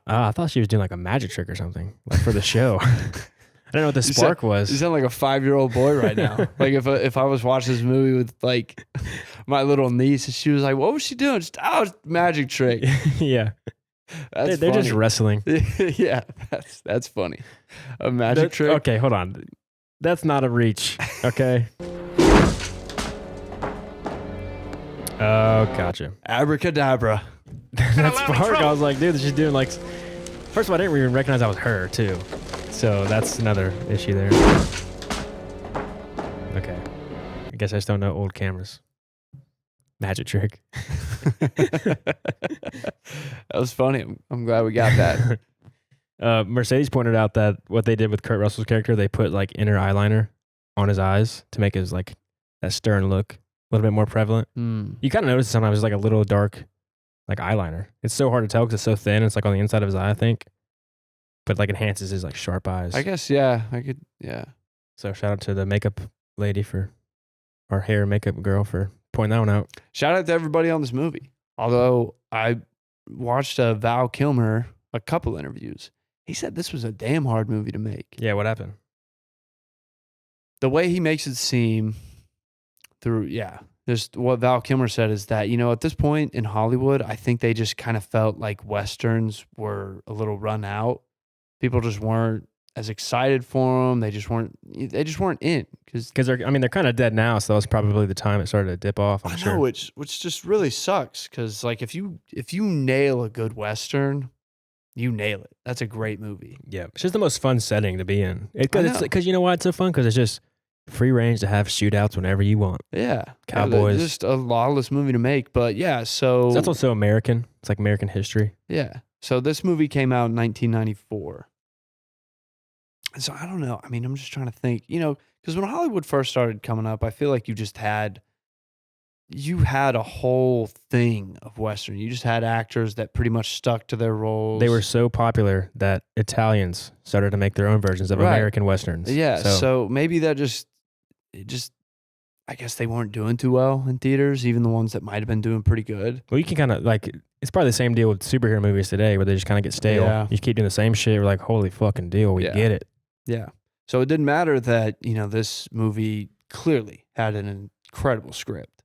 I thought she was doing like a magic trick or something, like for the show. I don't know what the spark was. You sound like a 5-year-old boy right now. Like if I was watching this movie with like my little niece and she was like, what was she doing? Just, magic trick. Yeah. They're just wrestling. Yeah, that's funny. A magic trick. Okay, hold on. That's not a reach. Okay. Oh, gotcha. Abracadabra. that spark, I was like, dude, she's doing like. First of all, I didn't even recognize that was her too, so that's another issue there. Okay, I guess I just don't know old cameras. Magic trick. That was funny. I'm glad we got that. Mercedes pointed out that what they did with Kurt Russell's character, they put like inner eyeliner on his eyes to make his like that stern look a little bit more prevalent. You kind of notice sometimes it's like a little dark like eyeliner. It's so hard to tell because it's so thin. It's like on the inside of his eye, I think. But like enhances his like sharp eyes. I guess, yeah. I could, yeah. So shout out to the makeup lady our hair makeup girl for pointing that one out. Shout out to everybody on this movie. Although I watched Val Kilmer a couple interviews. He said this was a damn hard movie to make. Yeah, what happened? The way he makes it seem just what Val Kilmer said is that, at this point in Hollywood, I think they just kind of felt like Westerns were a little run out. People just weren't as excited for them. They just weren't in. Because they're kind of dead now, so that was probably the time it started to dip off, I'm sure. which just really sucks. Because like if you nail a good Western, you nail it. That's a great movie. Yeah. It's just the most fun setting to be in. Because you know why it's so fun? Because it's just free range to have shootouts whenever you want. Yeah. Cowboys. Just a lawless movie to make. But yeah, so... That's also American. It's like American history. Yeah. So this movie came out in 1994. So I don't know. I mean, I'm just trying to think, because when Hollywood first started coming up, I feel like you had a whole thing of Western. You just had actors that pretty much stuck to their roles. They were so popular that Italians started to make their own versions of American Westerns. Yeah. So maybe that I guess they weren't doing too well in theaters, even the ones that might have been doing pretty good. Well, you can kind of it's probably the same deal with superhero movies today where they just kind of get stale. Yeah. You keep doing the same shit. We're like, holy fucking deal. We get it. Yeah. So it didn't matter that, this movie clearly had an incredible script.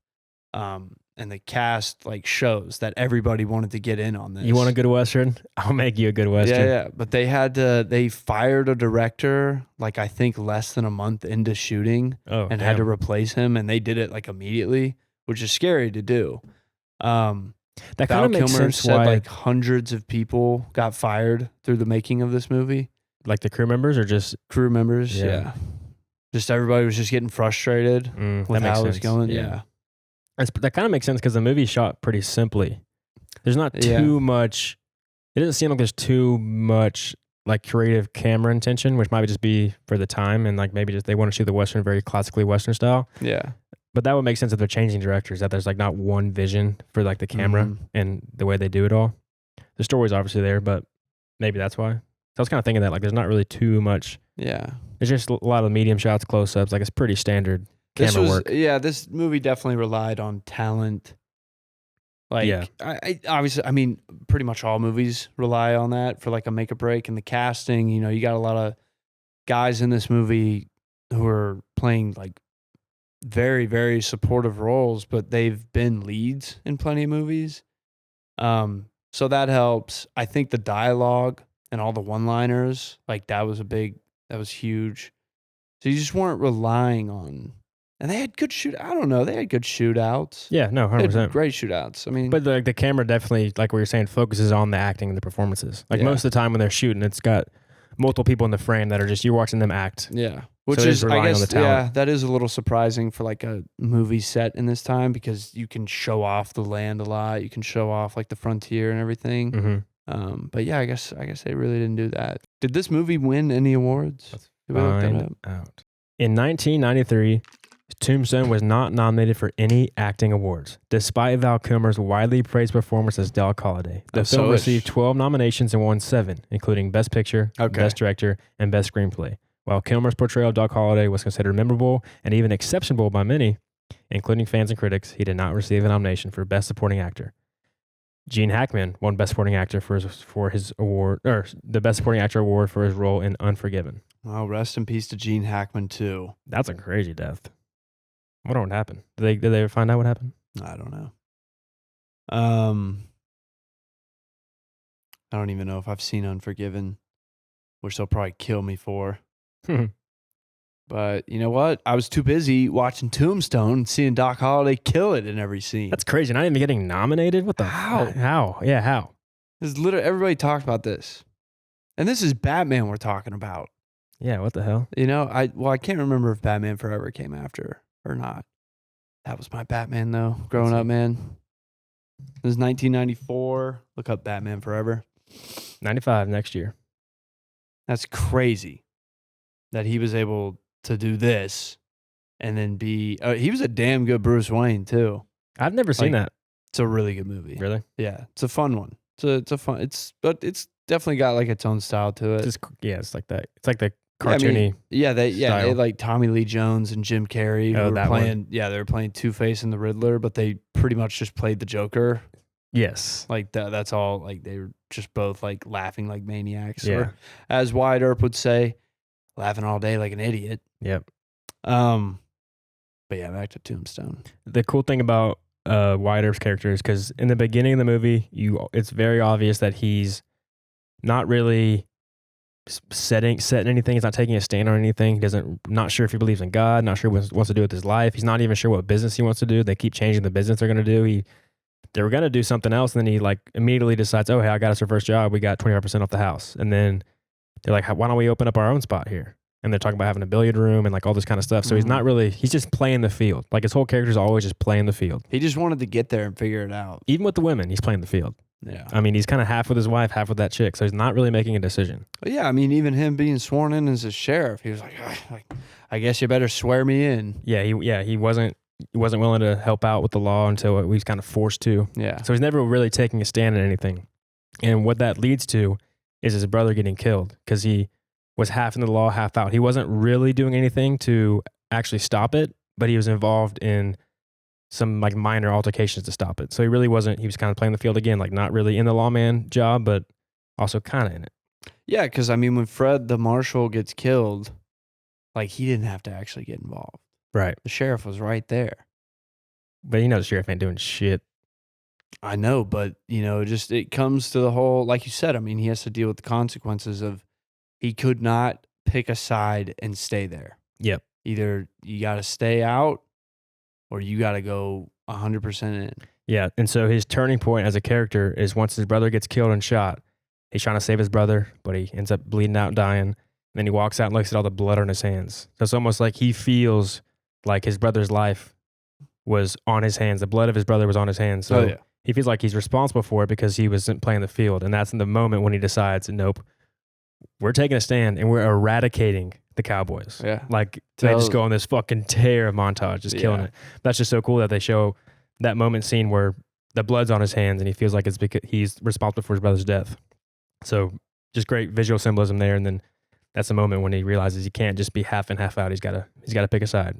And the cast shows that everybody wanted to get in on this. You want a good Western? I'll make you a good Western. Yeah. But they fired a director, I think less than a month into shooting and had to replace him. And they did it immediately, which is scary to do. That kind of makes sense said why hundreds of people got fired through the making of this movie. Like the crew members or just crew members? Yeah. Just everybody was just getting frustrated with how it was going. Yeah. That kind of makes sense because the movie's shot pretty simply. There's not too much. It doesn't seem like there's too much creative camera intention, which might just be for the time and maybe just they want to shoot the Western very classically Western style. Yeah. But that would make sense if they're changing directors, that there's not one vision for the camera and the way they do it all. The story's obviously there, but maybe that's why. So I was kind of thinking that there's not really too much. Yeah. It's just a lot of medium shots, close-ups. It's pretty standard camera work. Yeah, this movie definitely relied on talent. I obviously, pretty much all movies rely on that for a make or break. And the casting, you got a lot of guys in this movie who are playing very, very supportive roles, but they've been leads in plenty of movies. So that helps. I think the dialogue and all the one-liners, that was huge. So you just weren't relying on, and they had good they had good shootouts. Yeah, no, 100%. Great shootouts. But the camera definitely, like we were saying, focuses on the acting and the performances. Most of the time when they're shooting, it's got multiple people in the frame that are just, you're watching them act. Yeah. Which is, I guess, that is a little surprising for a movie set in this time because you can show off the land a lot. You can show off the frontier and everything. Mm-hmm. But yeah, I guess they really didn't do that. Did this movie win any awards? Let's find out. In 1993, Tombstone was not nominated for any acting awards, despite Val Kilmer's widely praised performance as Doc Holliday. The film received 12 nominations and won 7, including Best Picture, Best Director, and Best Screenplay. While Kilmer's portrayal of Doc Holliday was considered memorable and even exceptional by many, including fans and critics, he did not receive a nomination for Best Supporting Actor. Gene Hackman won Best Supporting Actor for his award, or the Best Supporting Actor award for his role in Unforgiven. Well, rest in peace to Gene Hackman too. That's a crazy death. I wonder what happened. Did they ever find out what happened? I don't know. I don't even know if I've seen Unforgiven, which they'll probably kill me for. But you know what? I was too busy watching Tombstone and seeing Doc Holliday kill it in every scene. That's crazy. Not even getting nominated? What the How? How? Yeah, how? This literally everybody talked about this. And this is Batman we're talking about. Yeah, what the hell? You know, I can't remember if Batman Forever came after or not. That was my Batman though, growing up, man. It was 1994. Look up Batman Forever. 95 next year. That's crazy that he was able to do this and then be. He was a damn good Bruce Wayne too. I've never seen that. It's a really good movie. Really? Yeah, it's a fun one. It's a fun. But it's definitely got like its own style to it. It's like that. It's like the cartoony. They like Tommy Lee Jones and Jim Carrey who were playing. One. Yeah, they were playing Two-Face and the Riddler, but they pretty much just played the Joker. Yes. Like that's all. Like they were just both like laughing like maniacs. Yeah. Or, as Wyatt Earp would say, laughing all day like an idiot. Yep. But yeah, back to Tombstone. The cool thing about Wyatt Earp's character is because in the beginning of the movie, it's very obvious that he's not really setting anything. He's not taking a stand on anything. Not sure if he believes in God. Not sure what he wants to do with his life. He's not even sure what business he wants to do. They keep changing the business they're going to do. They were going to do something else, and then he like immediately decides, oh, hey, I got us our first job. We got 25% off the house. And then they're like, why don't we open up our own spot here? And they're talking about having a billiard room and like all this kind of stuff. So he's just playing the field. Like his whole character is always just playing the field. He just wanted to get there and figure it out. Even with the women, he's playing the field. Yeah. I mean, he's kind of half with his wife, half with that chick. So he's not really making a decision. But yeah, I mean, even him being sworn in as a sheriff, he was like, I guess you better swear me in. Yeah, he wasn't willing to help out with the law until he was kind of forced to. Yeah. So he's never really taking a stand in anything. And what that leads to is his brother getting killed because he was half in the law, half out. He wasn't really doing anything to actually stop it, but he was involved in some like minor altercations to stop it. So he really wasn't, he was kind of playing the field again, like not really in the lawman job, but also kind of in it. Yeah, because I mean, when Fred the marshal gets killed, like he didn't have to actually get involved. Right. The sheriff was right there. But the sheriff ain't doing shit. I know, but just it comes to the whole, like you said, I mean, he has to deal with the consequences of he could not pick a side and stay there. Yep. Either you got to stay out or you got to go 100% in. Yeah. And so his turning point as a character is once his brother gets killed and shot, he's trying to save his brother, but he ends up bleeding out and dying. And then he walks out and looks at all the blood on his hands. So it's almost like he feels like his brother's life was on his hands. The blood of his brother was on his hands. So he feels like he's responsible for it because he wasn't playing the field. And that's in the moment when he decides, nope, we're taking a stand and we're eradicating the Cowboys. Yeah. Like they just go on this fucking tear of montage, just killing it. That's just so cool that they show that moment scene where the blood's on his hands and he feels like it's because he's responsible for his brother's death. So just great visual symbolism there. And then that's the moment when he realizes he can't just be half in, half out. He's got to pick a side.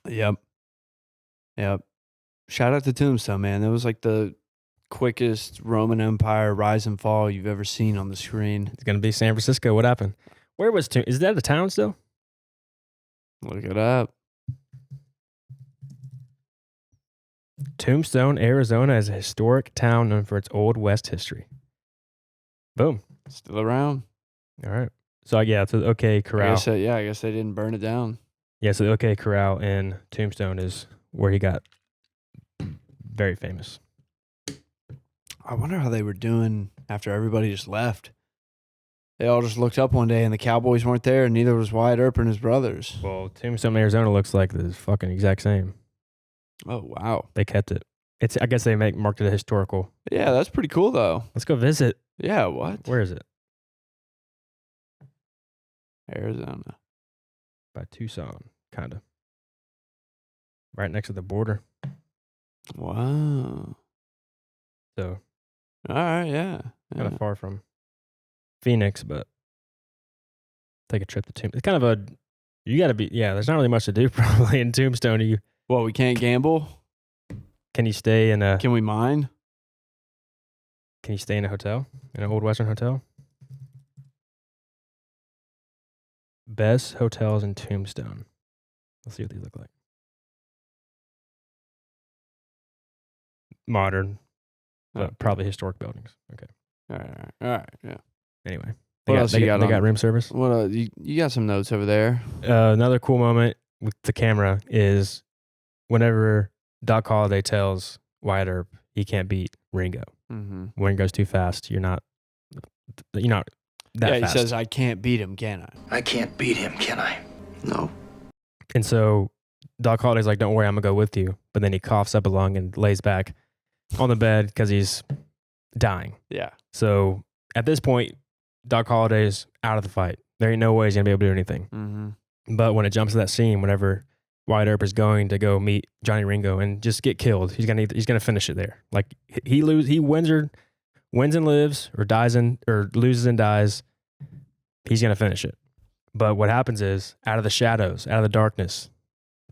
Yep. Shout out to Tombstone, man. That was like the quickest Roman Empire rise and fall you've ever seen on the screen. It's going to be San Francisco. What happened? Where was is that a town still? Look it up. Tombstone, Arizona is a historic town known for its Old West history. Boom. Still around. All right. So yeah, it's the OK Corral. I guess they didn't burn it down. Yeah, so the OK Corral in Tombstone is where he got very famous. I wonder how they were doing after everybody just left. They all just looked up one day and the Cowboys weren't there, and neither was Wyatt Earp and his brothers. Well, Tombstone, Arizona looks like the fucking exact same. Oh, wow. They kept it. I guess they marked it a historical. Yeah, that's pretty cool, though. Let's go visit. Yeah, what? Where is it? Arizona. By Tucson, kind of. Right next to the border. Wow. So. All right, yeah. Kind of far from Phoenix, but take a trip to Tombstone. It's kind of there's not really much to do probably in Tombstone. We can't gamble? Can you stay in a... Can we mine? Can you stay in a hotel? In an old Western hotel? Best hotels in Tombstone. Let's see what these look like. Modern, but probably historic buildings. Okay. All right, yeah. Anyway, What else you got They on? got room service. What you got some notes over there? Another cool moment with the camera is whenever Doc Holliday tells Wyatt Earp he can't beat Ringo. Mm-hmm. When he goes too fast, you're not that Yeah, fast. he says, I can't beat him, can I? I can't beat him, can I? No. And so Doc Holliday's like, don't worry, I'm going to go with you. But then he coughs up a lung and lays back on the bed because he's dying. Yeah. So at this point, Doc Holliday's out of the fight. There ain't no way he's going to be able to do anything. Mm-hmm. But when it jumps to that scene, whenever Wyatt Earp is going to go meet Johnny Ringo and just get killed, he's gonna finish it there. Like he wins and lives, or loses and dies. He's gonna finish it. But what happens is, out of the shadows, out of the darkness,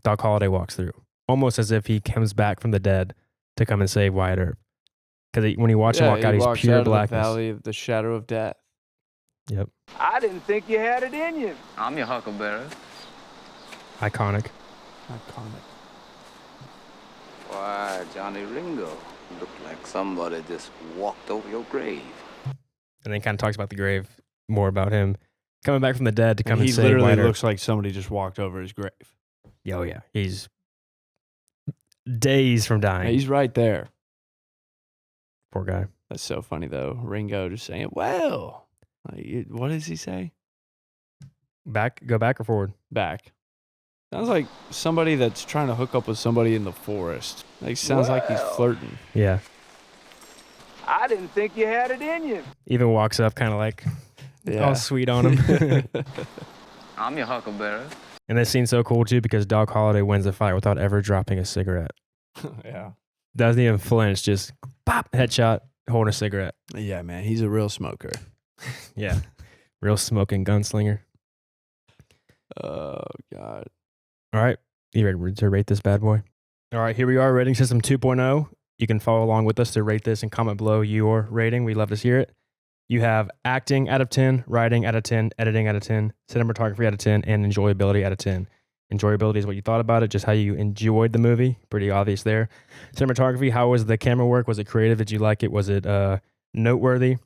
Doc Holliday walks through, almost as if he comes back from the dead to come and save Wyatt Earp. Because when you watch him walk out, he's walks pure out of blackness. the valley of the shadow of death. Yep, I didn't think you had it in you. I'm your huckleberry. iconic. Iconic. Why, Johnny Ringo. Looked like somebody just walked over your grave. And then kind of talks about the grave, more about him coming back from the dead to come And and he save literally Wyatt Earp. looks like somebody just walked over his grave. Oh yeah, he's days from dying. He's right there. Poor guy. That's so funny though. Ringo just saying, "Well," like, what does he say? Go back or forward? Back. Sounds like somebody that's trying to hook up with somebody in the forest. Like sounds like he's flirting. Yeah. I didn't think you had it in you. Even walks up kind of like all sweet on him. I'm your huckleberry. And this scene's so cool too because Doc Holliday wins the fight without ever dropping a cigarette. Yeah. Doesn't even flinch, just pop, headshot, holding a cigarette. Yeah, man. He's a real smoker. Yeah. Real smoking gunslinger. Oh, God. All right. You ready to rate this bad boy? All right. Here we are, rating system 2.0. You can follow along with us to rate this and comment below your rating. We love to hear it. You have acting out of 10, writing out of 10, editing out of 10, cinematography out of 10, and enjoyability out of 10. Enjoyability is what you thought about it, just how you enjoyed the movie. Pretty obvious there. Cinematography, how was the camera work? Was it creative? Did you like it? Was it noteworthy?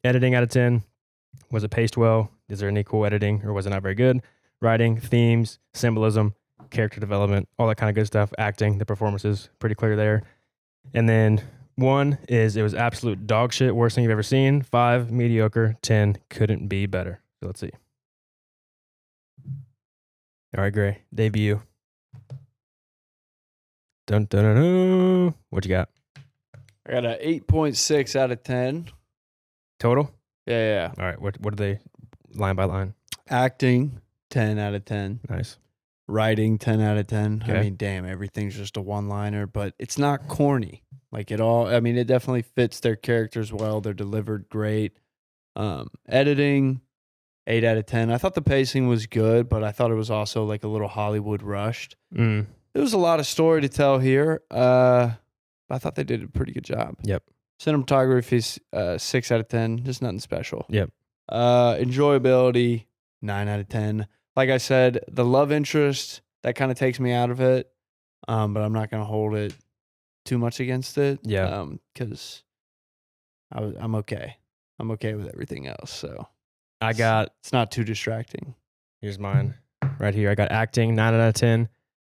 Editing out of 10, was it paced well? Is there any cool editing or was it not very good? Writing, themes, symbolism, character development, all that kind of good stuff. Acting, the performances, pretty clear there. And then 1 is it was absolute dog shit, worst thing you've ever seen. 5, mediocre. 10, couldn't be better. So let's see. All right, Gray, debut. Dun, dun, dun, dun. What you got? I got an 8.6 out of 10. Total? Yeah. All right, what are they line by line? Acting, 10 out of 10. Nice. Writing, 10 out of 10. Okay. I mean, damn, everything's just a one-liner, but it's not corny. Like it all, I mean, it definitely fits their characters well. They're delivered great. Editing, 8 out of 10. I thought the pacing was good, but I thought it was also like a little Hollywood rushed. There was a lot of story to tell here. I thought they did a pretty good job. Yep. Cinematography is 6 out of 10. Just nothing special. Yep. Enjoyability, 9 out of 10. Like I said, the love interest, that kind of takes me out of it. But I'm not going to hold it too much against it. Yeah. Because I'm okay. I'm okay with everything else. So it's not too distracting. Here's mine right here. I got acting, 9 out of 10.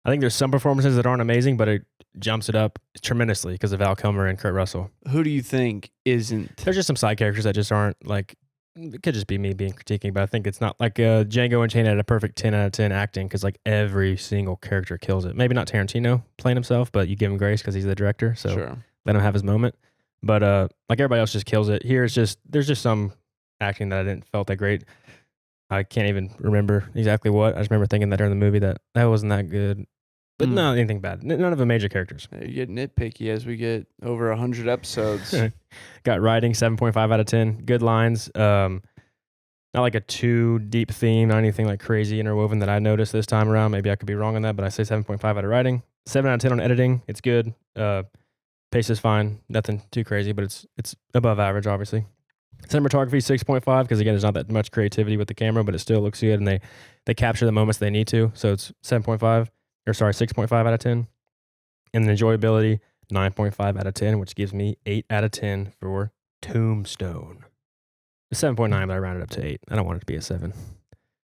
I think there's some performances that aren't amazing, but it jumps it up tremendously because of Val Kilmer and Kurt Russell. Who do you think isn't? There's just some side characters that just aren't like, it could just be me being critiquing, but I think it's not like Django Unchained had a perfect 10 out of 10 acting because like every single character kills it. Maybe not Tarantino playing himself, but you give him grace because he's the director. So Sure. let him have his moment. But like everybody else just kills it. Here it's just, there's just some acting that I didn't felt that great. I can't even remember exactly what. I just remember thinking that during the movie that wasn't that good. But not anything bad. None of the major characters. You get nitpicky as we get over 100 episodes. Got writing, 7.5 out of 10. Good lines. Not like a too deep theme, not anything like crazy interwoven that I noticed this time around. Maybe I could be wrong on that, but I say 7.5 out of writing. 7 out of 10 on editing. It's good. Pace is fine. Nothing too crazy, but it's above average, obviously. Cinematography, 6.5, because again, there's not that much creativity with the camera, but it still looks good, and they capture the moments they need to. So it's 6.5 out of 10. And the enjoyability, 9.5 out of 10, which gives me 8 out of 10 for Tombstone. 7.9, but I rounded up to 8. I don't want it to be a 7.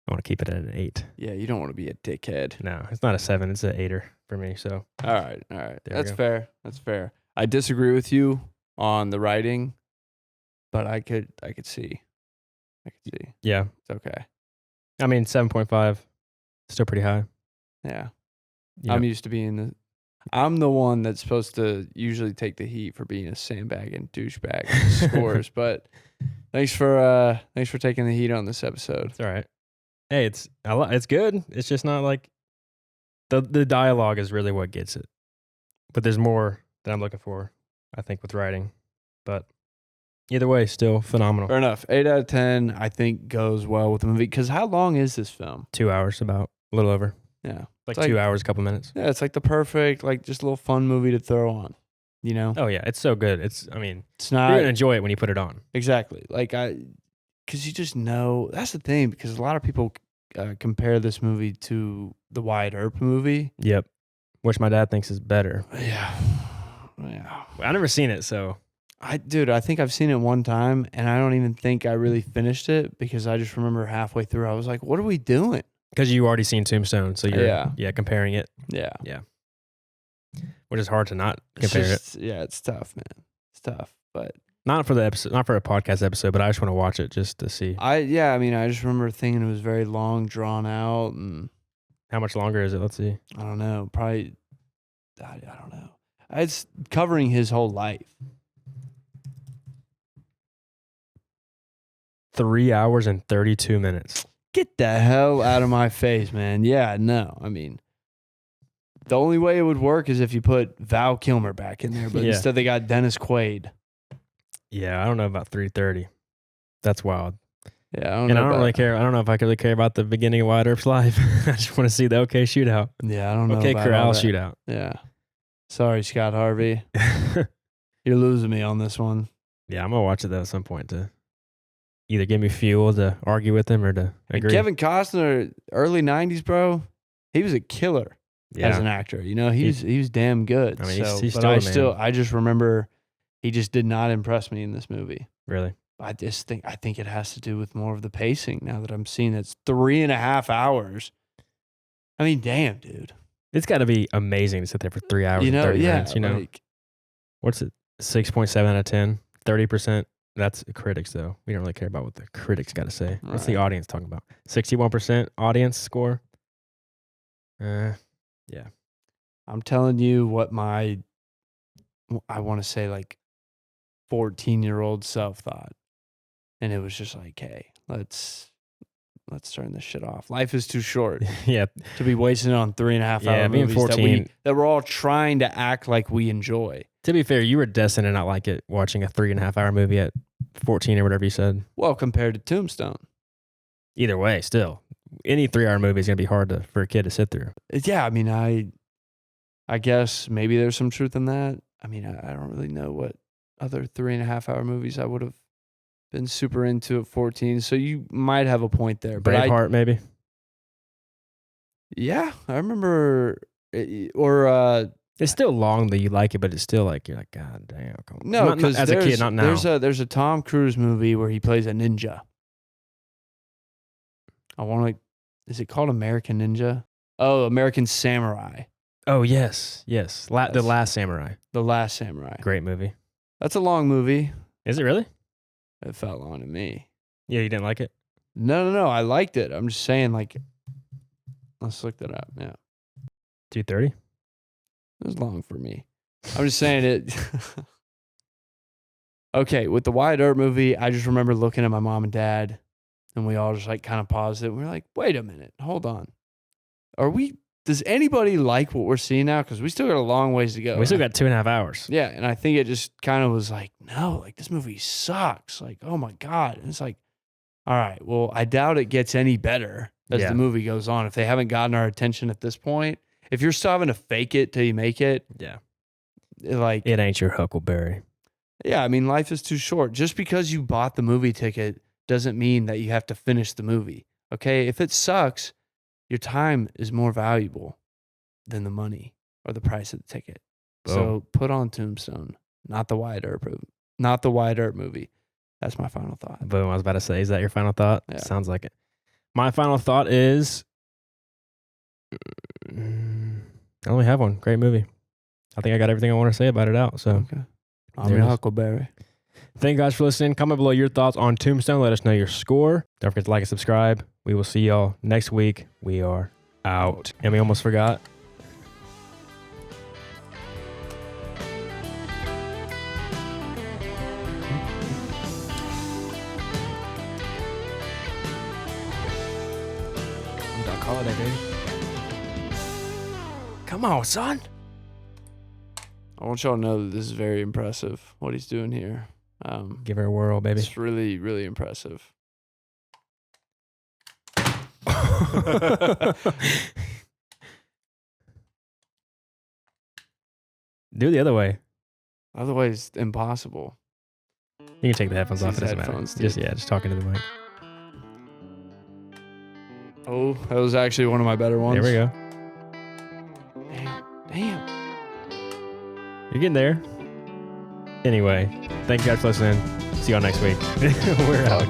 I want to keep it at an 8. Yeah, you don't want to be a dickhead. No, it's not a 7. It's an 8er for me. So All right. There we That's go. fair. That's fair. I disagree with you on the writing, but I could see. yeah, It's okay. I mean 7.5, still pretty high. Yeah. You I'm know, used to I'm the one that's supposed to usually take the heat for being a sandbag and douchebag on scores, but thanks for taking the heat on this episode. it's all right. Hey, it's good. It's just not like the dialogue is really what gets it. But there's more that I'm looking for, I think, with writing. But either way, still phenomenal. Fair enough. 8 out of 10, I think, goes well with the movie. Because how long is this film? 2 hours, about a little over. Yeah. Like It's 2 hours, a couple minutes. Yeah, it's like the perfect, like, just a little fun movie to throw on. You know? Oh yeah, it's so good. It's It's you're not gonna enjoy it when you put it on. exactly like because you just know that's the thing. Because a lot of people compare this movie to the Wyatt Earp movie. Yep. Which my dad thinks is better. Yeah. I've never seen it, so I think I've seen it one time, and I don't even think I really finished it because I just remember halfway through I was like, "What are we doing?" because you already seen Tombstone, so you're Yeah. comparing it, Yeah. which is hard to not compare it. Yeah, it's tough, man. It's tough, but Not for the episode, not for a podcast episode, but I just want to watch it just to see I just remember thinking it was very long, drawn out, and how much longer is it. Let's see. I don't know, probably I don't know. It's covering his whole life. 3 hours and 32 minutes. Get the hell out of my face, man. Yeah, no. I mean, the only way it would work is if you put Val Kilmer back in there, but Yeah. instead they got Dennis Quaid. Yeah, I don't know about 3:30. That's wild. Yeah, I don't And know. I don't about- really care. I don't know if I really care about the beginning of Wyatt Earp's life. I just want to see the OK shootout. Yeah, I don't know. OK about Corral all that. shootout. Yeah. Sorry, Scott Harvey. You're losing me on this one. Yeah, I'm gonna watch it though at some point to either give me fuel to argue with him or to agree. Kevin Costner, early 90s, bro, he was a killer as an actor. You know, he was damn good. I mean, so, he's but still a man. I just remember he just did not impress me in this movie. Really. I think it has to do with more of the pacing now that I'm seeing it's 3.5 hours. I mean, damn, dude. It's got to be amazing to sit there for 3 hours You know, and 30 yeah. minutes. You know, like, what's it? 6.7 out of 10, 30%. That's critics though. We don't really care about what the critics got to say. What's the Right. audience talking about? 61% audience score. Yeah. I'm telling you what I want to say, like 14-year-old self thought. And it was just like, hey, let's turn this shit off. Life is too short Yeah. to be wasting on 3.5 hour Yeah, being movies 14. that we're all trying to act like we enjoy. To be fair, you were destined to not like it watching a 3.5 hour movie at 14 or whatever you said. Well, compared to Tombstone. Either way, still, any 3 hour movie is gonna be hard for a kid to sit through. Yeah, I mean, I guess maybe there's some truth in that. I mean, I don't really know what other 3.5 hour movies I would have been super into at 14. So you might have a point there. But Braveheart, maybe. Yeah, I remember. Or It's still long that you like it, but it's still like you're like, God damn, come on. no, Not because as a kid, not now. There's a Tom Cruise movie where he plays a ninja. I want to. Is it called American Ninja? Oh, American Samurai. Oh yes. The Last Samurai, The Last Samurai. great movie. That's a long movie. Is it really? It felt long to me. Yeah, you didn't like it. No. I liked it. I'm just saying, like, let's look that up. Yeah, 2:30. it was long for me. I'm just saying it. Okay, with the Wyatt Earp movie, I just remember looking at my mom and dad, and we all just like kind of paused it. We were like, wait a minute, hold on. Does anybody like what we're seeing now? Because we still got a long ways to go. We still got 2.5 hours. Yeah, and I think it just kind of was like, no, like this movie sucks. Like, oh my God. And it's like, all right, well, I doubt it gets any better as Yeah. the movie goes on. If they haven't gotten our attention at this point, if you're still having to fake it till you make it, Yeah. like, It ain't your Huckleberry. yeah, I mean, life is too short. Just because you bought the movie ticket doesn't mean that you have to finish the movie. Okay? If it sucks, your time is more valuable than the money or the price of the ticket. So put on Tombstone, not the Wyatt Earp movie. That's my final thought. Boom. I was about to say, is that your final thought? Yeah. Sounds like it. My final thought is I only have one. Great movie. I think I got everything I want to say about it out. So Okay. I'm There your it is. Huckleberry. thank you guys for listening. Comment below your thoughts on Tombstone. Let us know your score. Don't forget to like and subscribe. We will see y'all next week. We are out. And we almost forgot. I'm Doc Holliday, baby. Come on, son. I want y'all to know that this is very impressive, what he's doing here. Give her a whirl, baby. It's really, really impressive. Do it the other way. Otherwise, impossible. You can take the headphones off. These It doesn't matter. headphones, Just dude. just talking to the mic. Oh, that was actually one of my better ones. There we go. Damn. You're getting there. Anyway, thank you guys for listening. See y'all next week. We're out.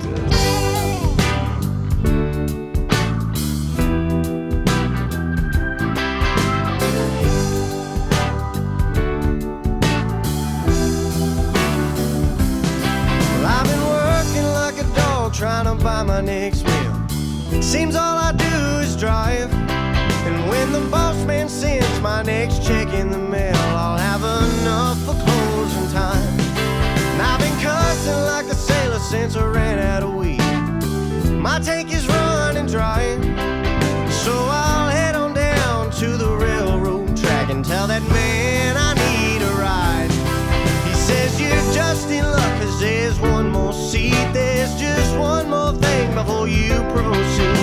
Well, I've been working like a dog trying to buy my next meal. Seems all I do is drive. And when the boss man sends my next check in the mail, I'll have enough for closing time. And I've been cussing like a sailor since I ran out of weed. My tank is running dry, so I'll head on down to the railroad track and tell that man I need a ride. He says you're just in luck 'cause there's one more seat. There's just one more thing before you proceed.